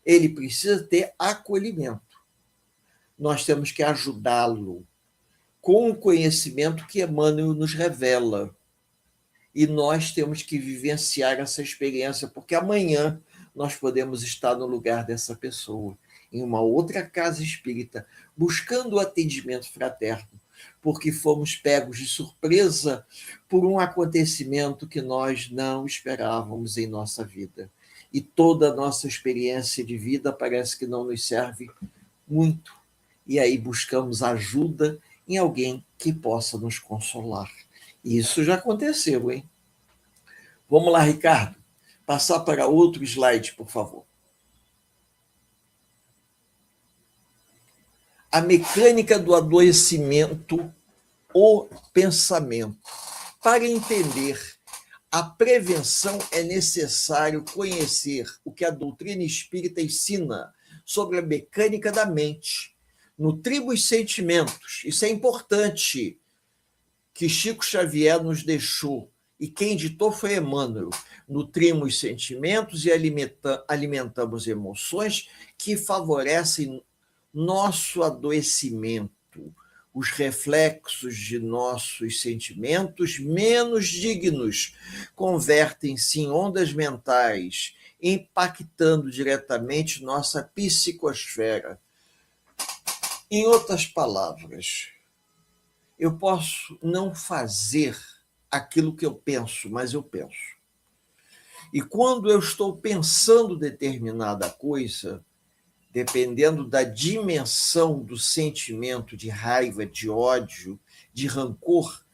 Ele precisa ter acolhimento. Nós temos que ajudá-lo com o conhecimento que Emmanuel nos revela. E nós temos que vivenciar essa experiência, porque amanhã nós podemos estar no lugar dessa pessoa, em uma outra casa espírita, buscando o atendimento fraterno, porque fomos pegos de surpresa por um acontecimento que nós não esperávamos em nossa vida. E toda a nossa experiência de vida parece que não nos serve muito. E aí buscamos ajuda em alguém que possa nos consolar. E isso já aconteceu, hein? Vamos lá, Ricardo. Passar para outro slide, por favor. A mecânica do adoecimento, o pensamento. Para entender a prevenção, é necessário conhecer o que a doutrina espírita ensina sobre a mecânica da mente. Nutrir os sentimentos. Isso é importante, que Chico Xavier nos deixou. E quem ditou foi Emmanuel. Nutrimos sentimentos e alimentamos emoções que favorecem nosso adoecimento. Os reflexos de nossos sentimentos menos dignos convertem-se em ondas mentais, impactando diretamente nossa psicosfera. Em outras palavras, eu posso não fazer aquilo que eu penso, mas eu penso. E quando eu estou pensando determinada coisa, dependendo da dimensão do sentimento de raiva, de ódio, de rancor,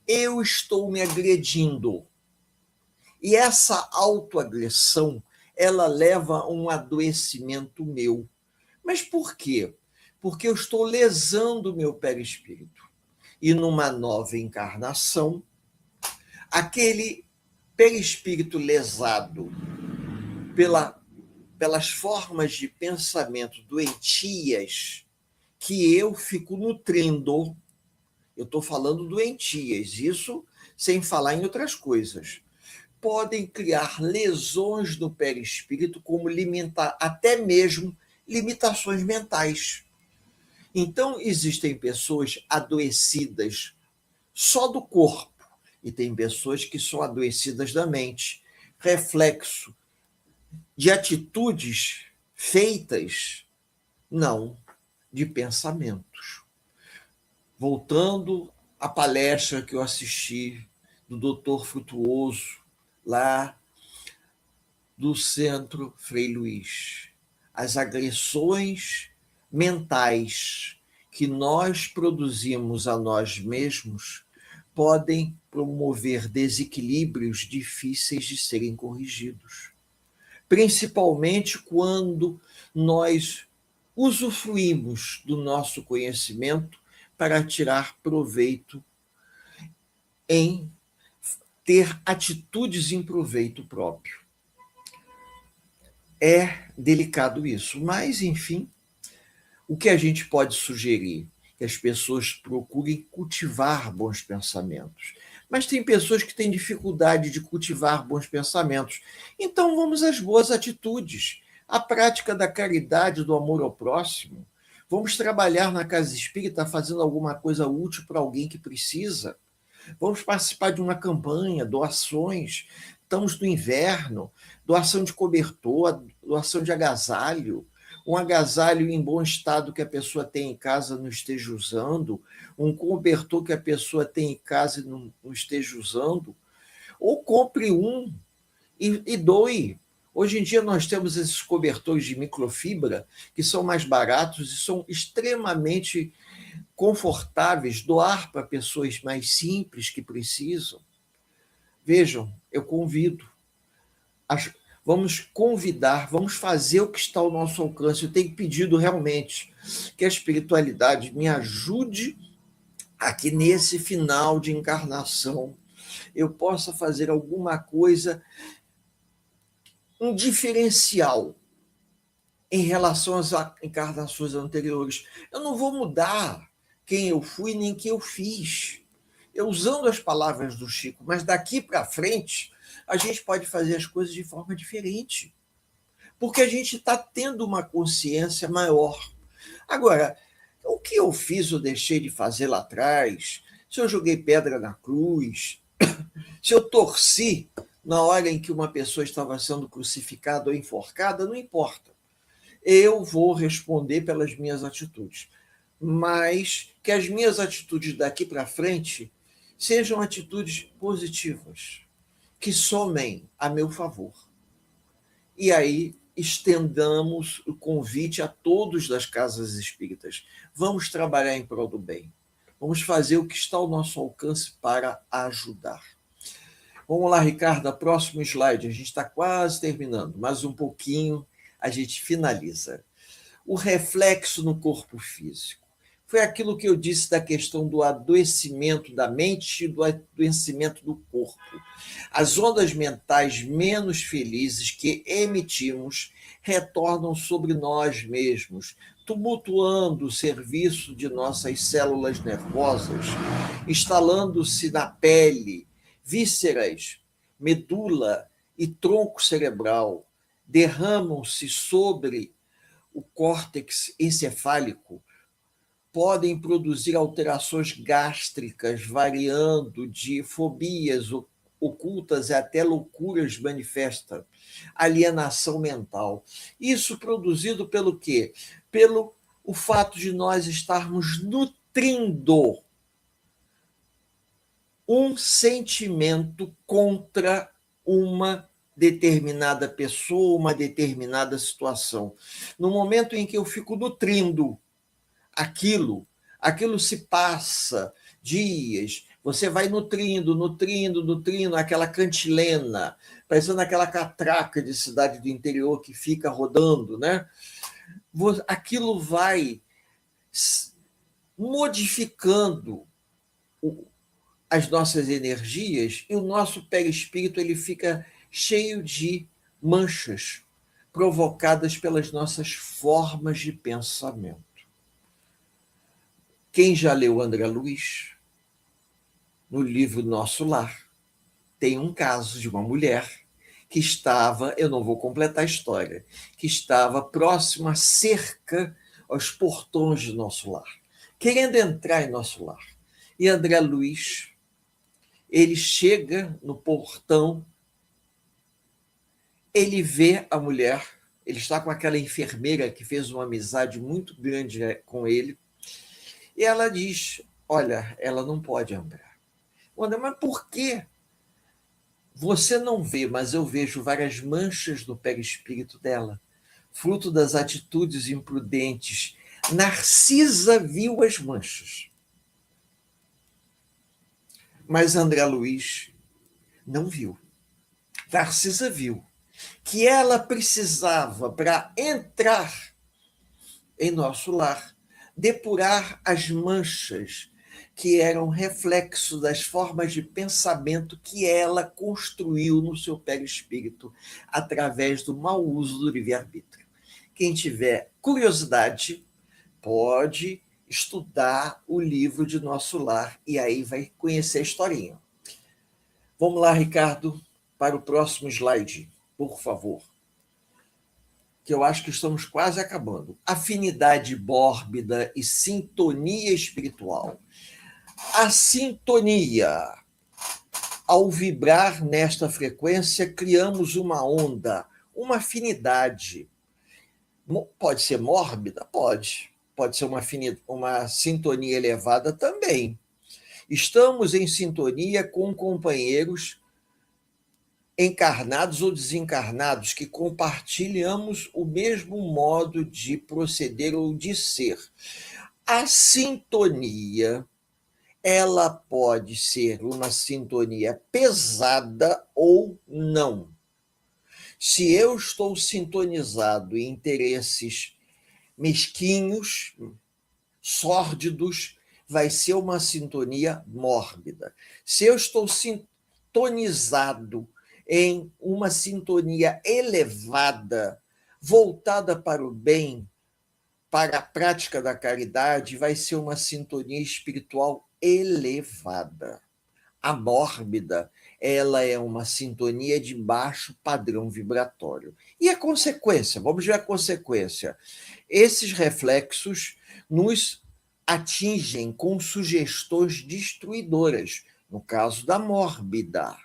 eu estou me agredindo. E essa autoagressão, ela leva a um adoecimento meu. Mas por quê? Porque eu estou lesando o meu perispírito. E numa nova encarnação, aquele perispírito lesado pelas formas de pensamento doentias que eu fico nutrindo, eu estou falando doentias, isso sem falar em outras coisas, podem criar lesões no perispírito, como até mesmo limitações mentais. Então, existem pessoas adoecidas só do corpo, e tem pessoas que são adoecidas da mente, reflexo de atitudes feitas, não de pensamentos. Voltando à palestra que eu assisti do Dr. Frutuoso, lá do Centro Frei Luís. As agressões mentais que nós produzimos a nós mesmos podem promover desequilíbrios difíceis de serem corrigidos. Principalmente quando nós usufruímos do nosso conhecimento para tirar proveito em ter atitudes em proveito próprio. É delicado isso, mas, enfim, o que a gente pode sugerir? Que as pessoas procurem cultivar bons pensamentos. Mas tem pessoas que têm dificuldade de cultivar bons pensamentos. Então vamos às boas atitudes, à prática da caridade, do amor ao próximo. Vamos trabalhar na casa espírita fazendo alguma coisa útil para alguém que precisa. Vamos participar de uma campanha, doações. Estamos no inverno, doação de cobertor, doação de agasalho. Um agasalho em bom estado que a pessoa tem em casa não esteja usando, um cobertor que a pessoa tem em casa e não esteja usando, ou compre um e doe. Hoje em dia nós temos esses cobertores de microfibra que são mais baratos e são extremamente confortáveis, doar para pessoas mais simples que precisam. Vejam, eu convido. Vamos convidar, vamos fazer o que está ao nosso alcance. Eu tenho pedido realmente que a espiritualidade me ajude aqui nesse final de encarnação. Eu possa fazer alguma coisa, um diferencial em relação às encarnações anteriores. Eu não vou mudar quem eu fui nem quem eu fiz. Eu usando as palavras do Chico, mas daqui para frente a gente pode fazer as coisas de forma diferente, porque a gente está tendo uma consciência maior. Agora, o que eu fiz ou deixei de fazer lá atrás, se eu joguei pedra na cruz, se eu torci na hora em que uma pessoa estava sendo crucificada ou enforcada, não importa. Eu vou responder pelas minhas atitudes. mas que as minhas atitudes daqui para frente sejam atitudes positivas, que somem a meu favor. E aí estendamos o convite a todos das casas espíritas. Vamos trabalhar em prol do bem. Vamos fazer o que está ao nosso alcance para ajudar. Vamos lá, Ricardo, próximo slide. A gente está quase terminando, mais um pouquinho a gente finaliza. O reflexo no corpo físico. Foi aquilo que eu disse da questão do adoecimento da mente e do adoecimento do corpo. As ondas mentais menos felizes que emitimos retornam sobre nós mesmos, tumultuando o serviço de nossas células nervosas, instalando-se na pele, vísceras, medula e tronco cerebral, derramam-se sobre o córtex encefálico, podem produzir alterações gástricas, variando de fobias ocultas até loucuras manifestas, alienação mental. Isso produzido pelo quê? Pelo o fato de nós estarmos nutrindo um sentimento contra uma determinada pessoa, uma determinada situação. No momento em que eu fico nutrindo aquilo se passa dias, você vai nutrindo aquela cantilena, parecendo aquela catraca de cidade do interior que fica rodando, né? Aquilo vai modificando as nossas energias e o nosso perispírito ele fica cheio de manchas provocadas pelas nossas formas de pensamento. Quem já leu André Luiz, no livro Nosso Lar, tem um caso de uma mulher que estava, eu não vou completar a história, que estava próxima à cerca, aos portões de Nosso Lar, querendo entrar em Nosso Lar. E André Luiz, ele chega no portão, ele vê a mulher, ele está com aquela enfermeira que fez uma amizade muito grande com ele, e ela diz, olha, ela não pode entrar. Olha, mas por quê? Você não vê, mas eu vejo várias manchas no perispírito dela, fruto das atitudes imprudentes. Narcisa viu as manchas. Mas André Luiz não viu. Narcisa viu que ela precisava, para entrar em Nosso Lar, depurar as manchas que eram reflexo das formas de pensamento que ela construiu no seu perispírito através do mau uso do livre-arbítrio. Quem tiver curiosidade pode estudar o livro de Nosso Lar e aí vai conhecer a historinha. Vamos lá, Ricardo, para o próximo slide, por favor. Que eu acho que estamos quase acabando. Afinidade mórbida e sintonia espiritual. A sintonia. Ao vibrar nesta frequência, criamos uma onda, uma afinidade. Pode ser mórbida? Pode. Pode ser uma sintonia elevada também. Estamos em sintonia com companheiros encarnados ou desencarnados, que compartilhamos o mesmo modo de proceder ou de ser. A sintonia, ela pode ser uma sintonia pesada ou não. Se eu estou sintonizado em interesses mesquinhos, sórdidos, vai ser uma sintonia mórbida. Se eu estou sintonizado em uma sintonia elevada, voltada para o bem, para a prática da caridade, vai ser uma sintonia espiritual elevada. A mórbida, ela é uma sintonia de baixo padrão vibratório. E a consequência? Vamos ver a consequência. Esses reflexos nos atingem com sugestões destruidoras, no caso da mórbida,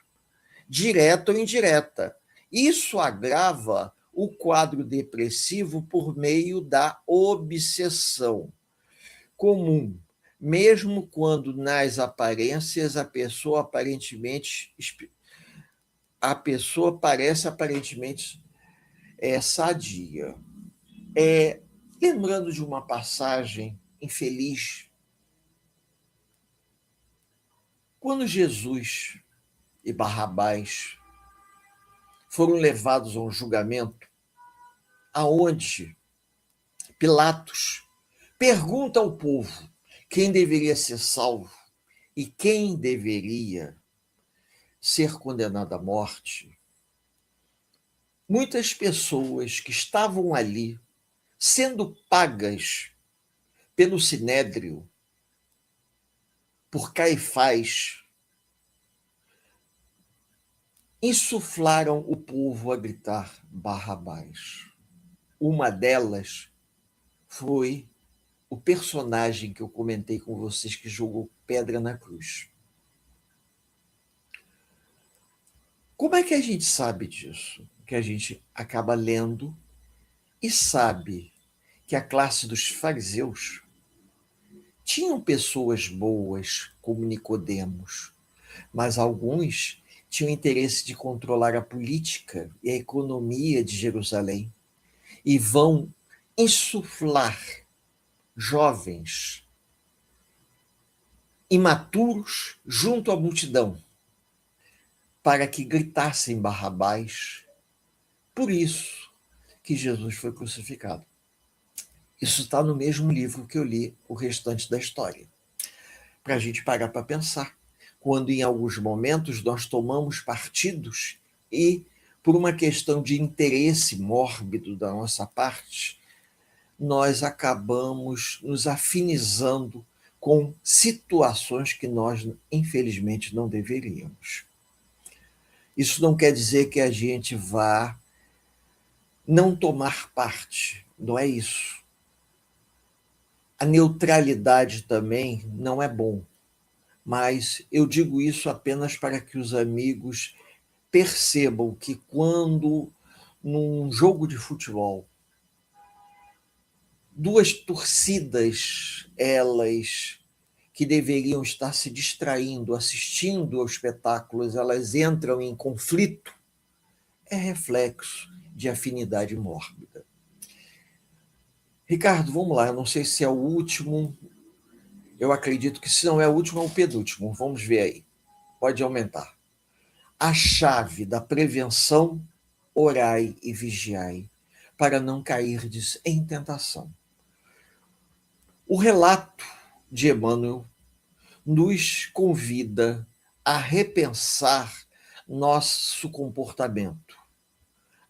direta ou indireta. Isso agrava o quadro depressivo por meio da obsessão. comum, mesmo quando nas aparências a pessoa parece aparentemente sadia. Lembrando de uma passagem infeliz, quando Jesus e Barrabás foram levados a um julgamento, aonde Pilatos pergunta ao povo quem deveria ser salvo e quem deveria ser condenado à morte. Muitas pessoas que estavam ali, sendo pagas pelo Sinédrio, por Caifás, insuflaram o povo a gritar Barrabás. Uma delas foi o personagem que eu comentei com vocês que jogou pedra na cruz. Como é que a gente sabe disso? Que a gente acaba lendo e sabe que a classe dos fariseus tinham pessoas boas, como Nicodemos, mas alguns tinham interesse de controlar a política e a economia de Jerusalém e vão insuflar jovens imaturos junto à multidão para que gritassem Barrabás. Por isso que Jesus foi crucificado. Isso está no mesmo livro que eu li o restante da história. Para a gente parar para pensar. Quando em alguns momentos nós tomamos partidos e, por uma questão de interesse mórbido da nossa parte, nós acabamos nos afinizando com situações que nós, infelizmente, não deveríamos. Isso não quer dizer que a gente vá não tomar parte, não é isso. A neutralidade também não é bom, mas eu digo isso apenas para que os amigos percebam que quando, num jogo de futebol, duas torcidas, elas que deveriam estar se distraindo, assistindo aos espetáculos, elas entram em conflito, é reflexo de afinidade mórbida. Ricardo, vamos lá, eu não sei se é o último, eu acredito que se não é o último, é o penúltimo, vamos ver aí, pode aumentar. A chave da prevenção, orai e vigiai, para não cairdes em tentação. O relato de Emmanuel nos convida a repensar nosso comportamento.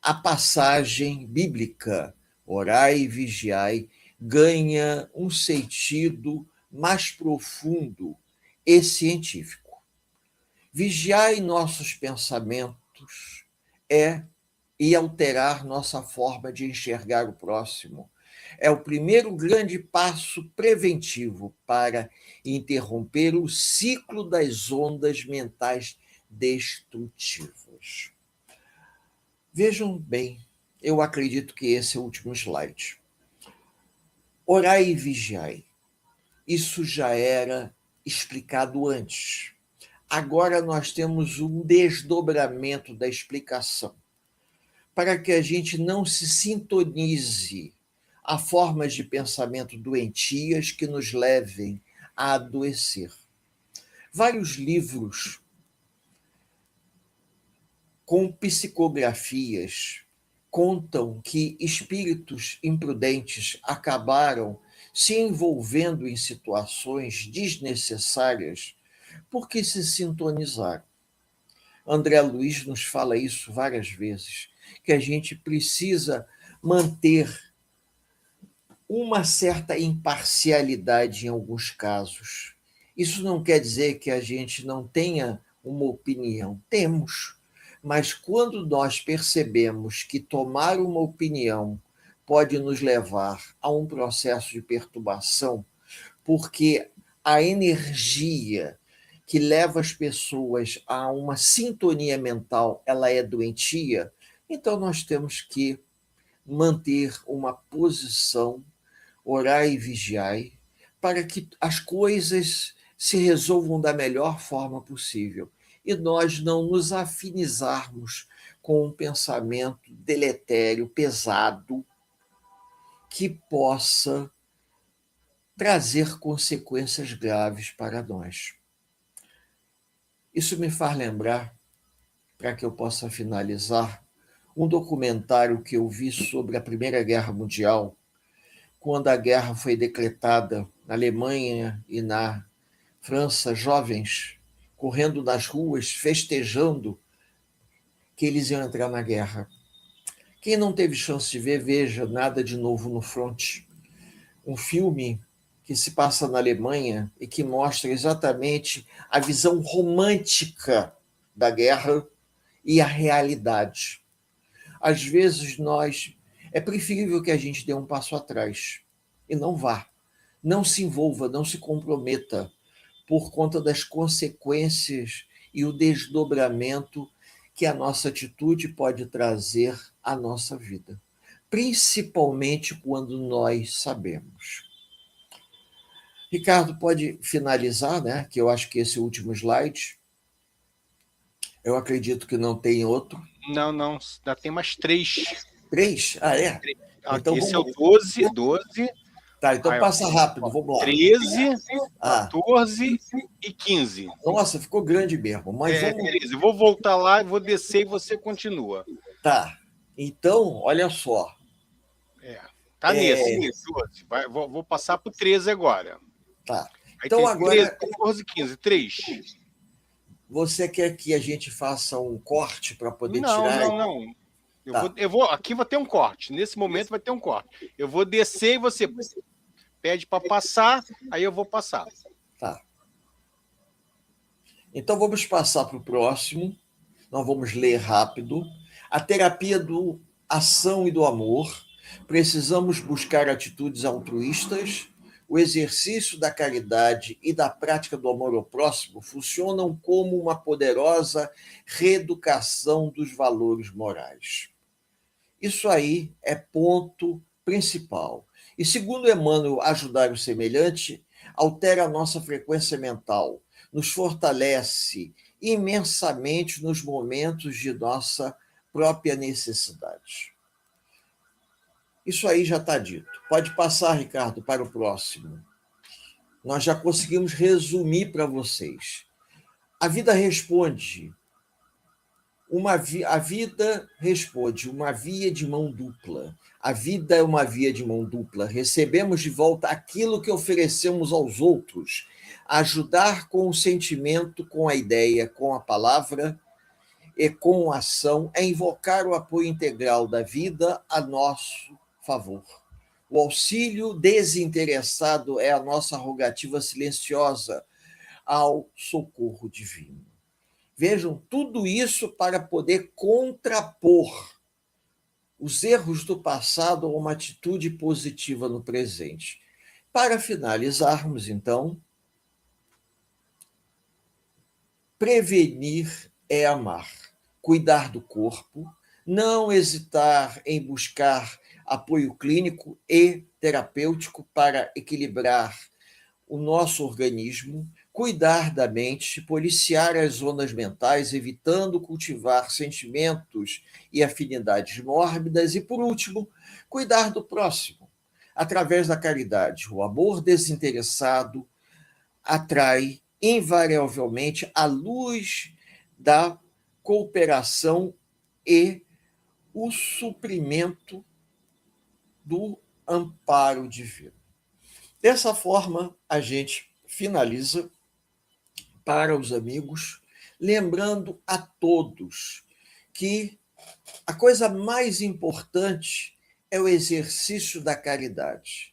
A passagem bíblica, orai e vigiai, ganha um sentido mais profundo e científico. Vigiai nossos pensamentos e alterar nossa forma de enxergar o próximo. É o primeiro grande passo preventivo para interromper o ciclo das ondas mentais destrutivas. Vejam bem, eu acredito que esse é o último slide. Orai e vigiai. Isso já era explicado antes. Agora nós temos um desdobramento da explicação, para que a gente não se sintonize a formas de pensamento doentias que nos levem a adoecer. Vários livros com psicografias contam que espíritos imprudentes acabaram se envolvendo em situações desnecessárias porque se sintonizaram. André Luiz nos fala isso várias vezes, que a gente precisa manter uma certa imparcialidade em alguns casos. Isso não quer dizer que a gente não tenha uma opinião. Temos. Mas quando nós percebemos que tomar uma opinião pode nos levar a um processo de perturbação, porque a energia que leva as pessoas a uma sintonia mental, ela é doentia, então nós temos que manter uma posição, orai e vigiai, para que as coisas se resolvam da melhor forma possível e nós não nos afinizarmos com um pensamento deletério, pesado, que possa trazer consequências graves para nós. Isso me faz lembrar, para que eu possa finalizar, um documentário que eu vi sobre a Primeira Guerra Mundial, quando a guerra foi decretada na Alemanha e na França, jovens correndo nas ruas, festejando que eles iam entrar na guerra. Quem não teve chance de ver, veja Nada de Novo no Front, um filme que se passa na Alemanha e que mostra exatamente a visão romântica da guerra e a realidade. Às vezes é preferível que a gente dê um passo atrás e não vá. Não se envolva, não se comprometa por conta das consequências e o desdobramento que a nossa atitude pode trazer à nossa vida, principalmente quando nós sabemos. Ricardo, pode finalizar, né? Que eu acho que esse é o último slide. Eu acredito que não tem outro. Não, não, ainda tem mais 3. 3? Ah, é? Então, esse vamos... é o 12. Tá, então passa rápido, vamos lá. 13, 14 e 15. Nossa, ficou grande mesmo. Mas vamos... 13. Vou voltar lá, vou descer e você continua. Tá, então, olha só. Tá nesse 12. Vou passar para o 13 agora. Tá. Aí então tem agora... 13, 14, 15. 3. Você quer que a gente faça um corte para poder tirar? Não. Eu vou, aqui vai ter um corte. Nesse momento vai ter um corte. Eu vou descer e você pede para passar, aí eu vou passar. Tá. Então vamos passar para o próximo. Nós vamos ler rápido. A terapia do ação e do amor. Precisamos buscar atitudes altruístas. O exercício da caridade e da prática do amor ao próximo funcionam como uma poderosa reeducação dos valores morais. Isso aí é ponto principal. E segundo Emmanuel, ajudar o semelhante altera a nossa frequência mental, nos fortalece imensamente nos momentos de nossa própria necessidade. Isso aí já está dito. Pode passar, Ricardo, para o próximo. Nós já conseguimos resumir para vocês. A vida responde. A vida responde uma via de mão dupla. A vida é uma via de mão dupla. Recebemos de volta aquilo que oferecemos aos outros. Ajudar com o sentimento, com a ideia, com a palavra e com a ação é invocar o apoio integral da vida a nosso favor. O auxílio desinteressado é a nossa rogativa silenciosa ao socorro divino. Vejam, tudo isso para poder contrapor os erros do passado a uma atitude positiva no presente. Para finalizarmos, então, prevenir é amar, cuidar do corpo, não hesitar em buscar apoio clínico e terapêutico para equilibrar o nosso organismo, cuidar da mente, policiar as zonas mentais, evitando cultivar sentimentos e afinidades mórbidas e, por último, cuidar do próximo, através da caridade. O amor desinteressado atrai invariavelmente a luz da cooperação e o suprimento do amparo divino. Dessa forma, a gente finaliza para os amigos, lembrando a todos que a coisa mais importante é o exercício da caridade.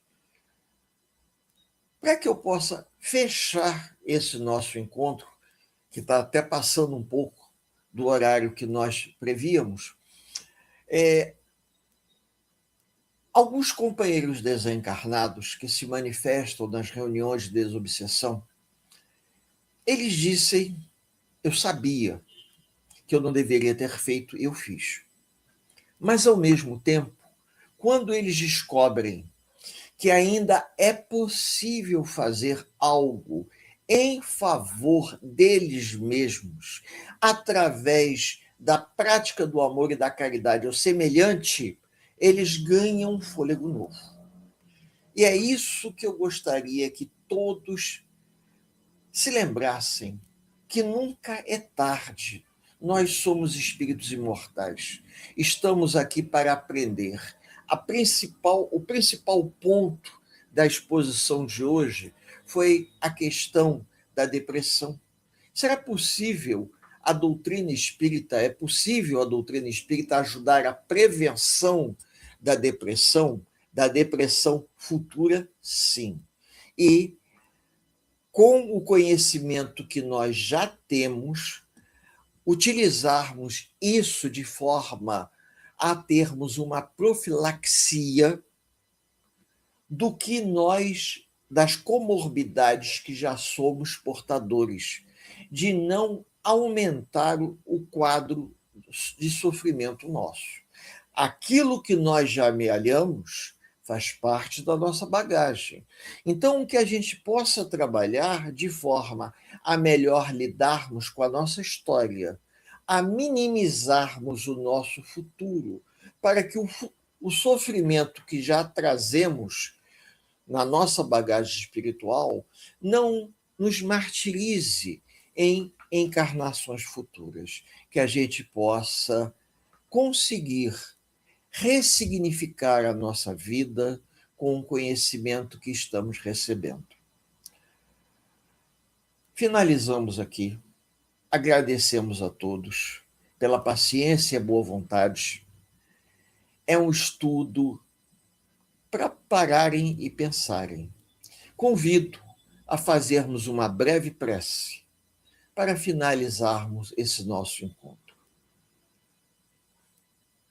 Para que eu possa fechar esse nosso encontro, que está até passando um pouco do horário que nós prevíamos, alguns companheiros desencarnados que se manifestam nas reuniões de desobsessão, eles dizem, eu sabia que eu não deveria ter feito, eu fiz. Mas, ao mesmo tempo, quando eles descobrem que ainda é possível fazer algo em favor deles mesmos, através da prática do amor e da caridade ao semelhante, eles ganham um fôlego novo. E é isso que eu gostaria que todos se lembrassem, que nunca é tarde. Nós somos espíritos imortais. Estamos aqui para aprender. O principal ponto da exposição de hoje foi a questão da depressão. Será possível a doutrina espírita, é possível a doutrina espírita ajudar a prevenção da depressão futura? Sim. E com o conhecimento que nós já temos, utilizarmos isso de forma a termos uma profilaxia do que das comorbidades que já somos portadores, de não aumentar o quadro de sofrimento nosso. Aquilo que nós já amealhamos faz parte da nossa bagagem. Então, que a gente possa trabalhar de forma a melhor lidarmos com a nossa história, a minimizarmos o nosso futuro, para que o sofrimento que já trazemos na nossa bagagem espiritual não nos martirize em encarnações futuras, que a gente possa conseguir ressignificar a nossa vida com o conhecimento que estamos recebendo. Finalizamos aqui. Agradecemos a todos pela paciência e boa vontade. É um estudo para pararem e pensarem. Convido a fazermos uma breve prece para finalizarmos esse nosso encontro.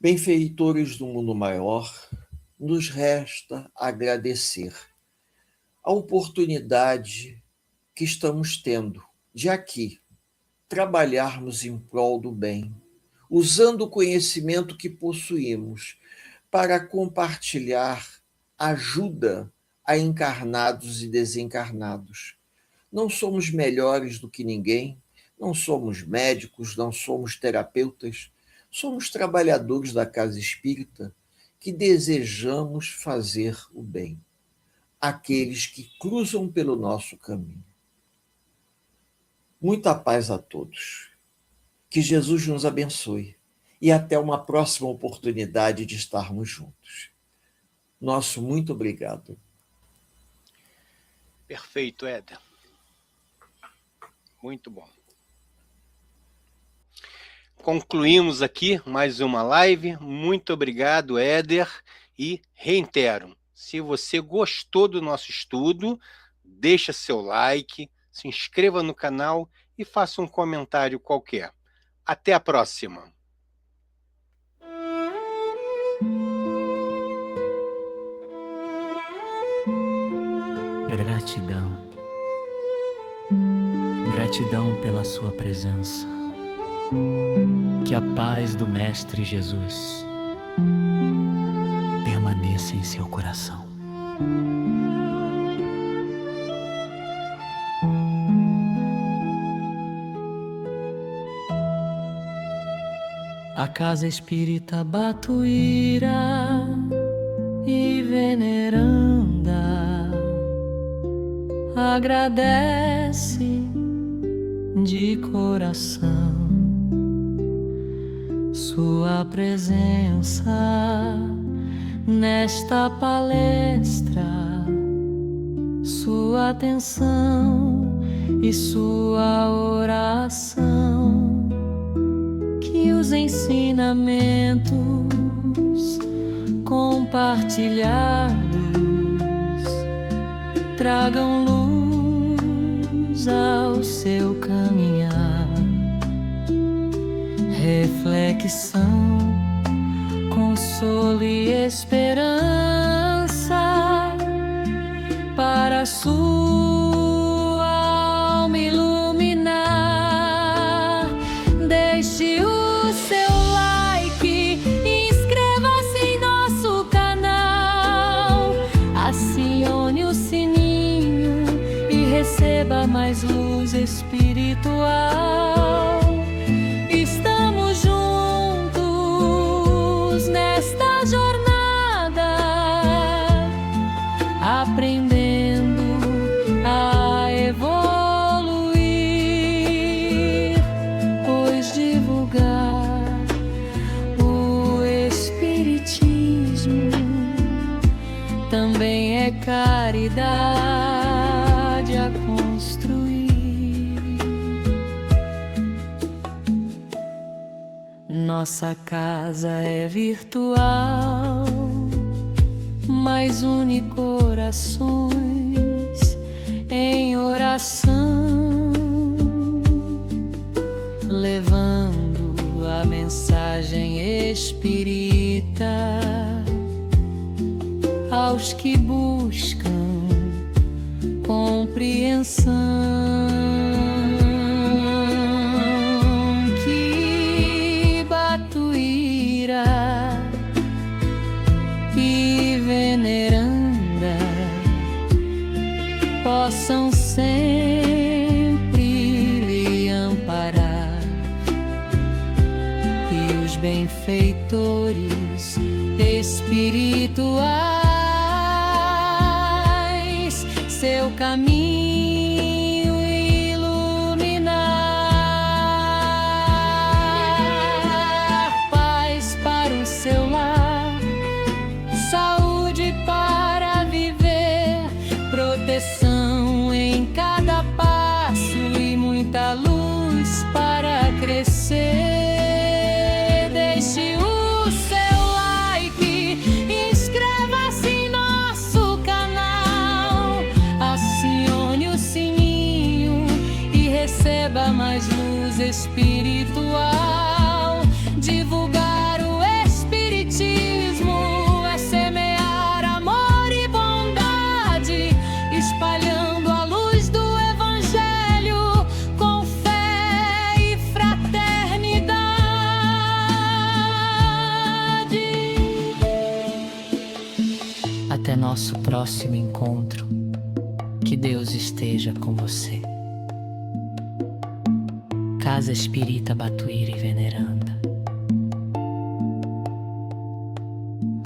Benfeitores do mundo maior, nos resta agradecer a oportunidade que estamos tendo de aqui trabalharmos em prol do bem, usando o conhecimento que possuímos para compartilhar ajuda a encarnados e desencarnados. Não somos melhores do que ninguém, não somos médicos, não somos terapeutas, somos trabalhadores da casa espírita que desejamos fazer o bem àqueles que cruzam pelo nosso caminho. Muita paz a todos. Que Jesus nos abençoe e até uma próxima oportunidade de estarmos juntos. Nosso muito obrigado. Perfeito, Éder. Muito bom. Concluímos aqui mais uma live. Muito obrigado, Éder. E reitero, se você gostou do nosso estudo, deixa seu like, se inscreva no canal e faça um comentário qualquer. Até a próxima. Gratidão. Gratidão pela sua presença. Que a paz do Mestre Jesus permaneça em seu coração. A Casa Espírita Batuíra e veneranda agradece de coração sua presença nesta palestra, sua atenção e sua oração. Que os ensinamentos compartilhados tragam luz ao seu caminhar, reflexão, consolo e esperança para a sua alma iluminar. Deixe o seu like, inscreva-se em nosso canal, assim espiritual. Estamos juntos nesta jornada, aprendendo a evoluir, pois divulgar o espiritismo também é caridade a construir. Nossa casa é virtual, mas une corações em oração, levando a mensagem espírita aos que buscam compreensão. Que Batuíra e Veneranda possam sempre lhe amparar, e os benfeitores espirituais seu caminho iluminar. Paz para o seu lar, saúde para viver, proteção em cada passo e muita luz para crescer. Deixe o seu like, inscreva-se em nosso canal, acione o sininho e receba mais luz espiritual. Divulgar o espiritismo é semear amor e bondade, espalhando a luz do evangelho com fé e fraternidade. Até nosso próximo encontro. Que Deus esteja com você. Casa Espírita Batuíra e Veneranda.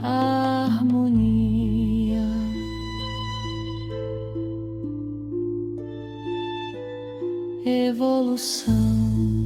Harmonia. Evolução.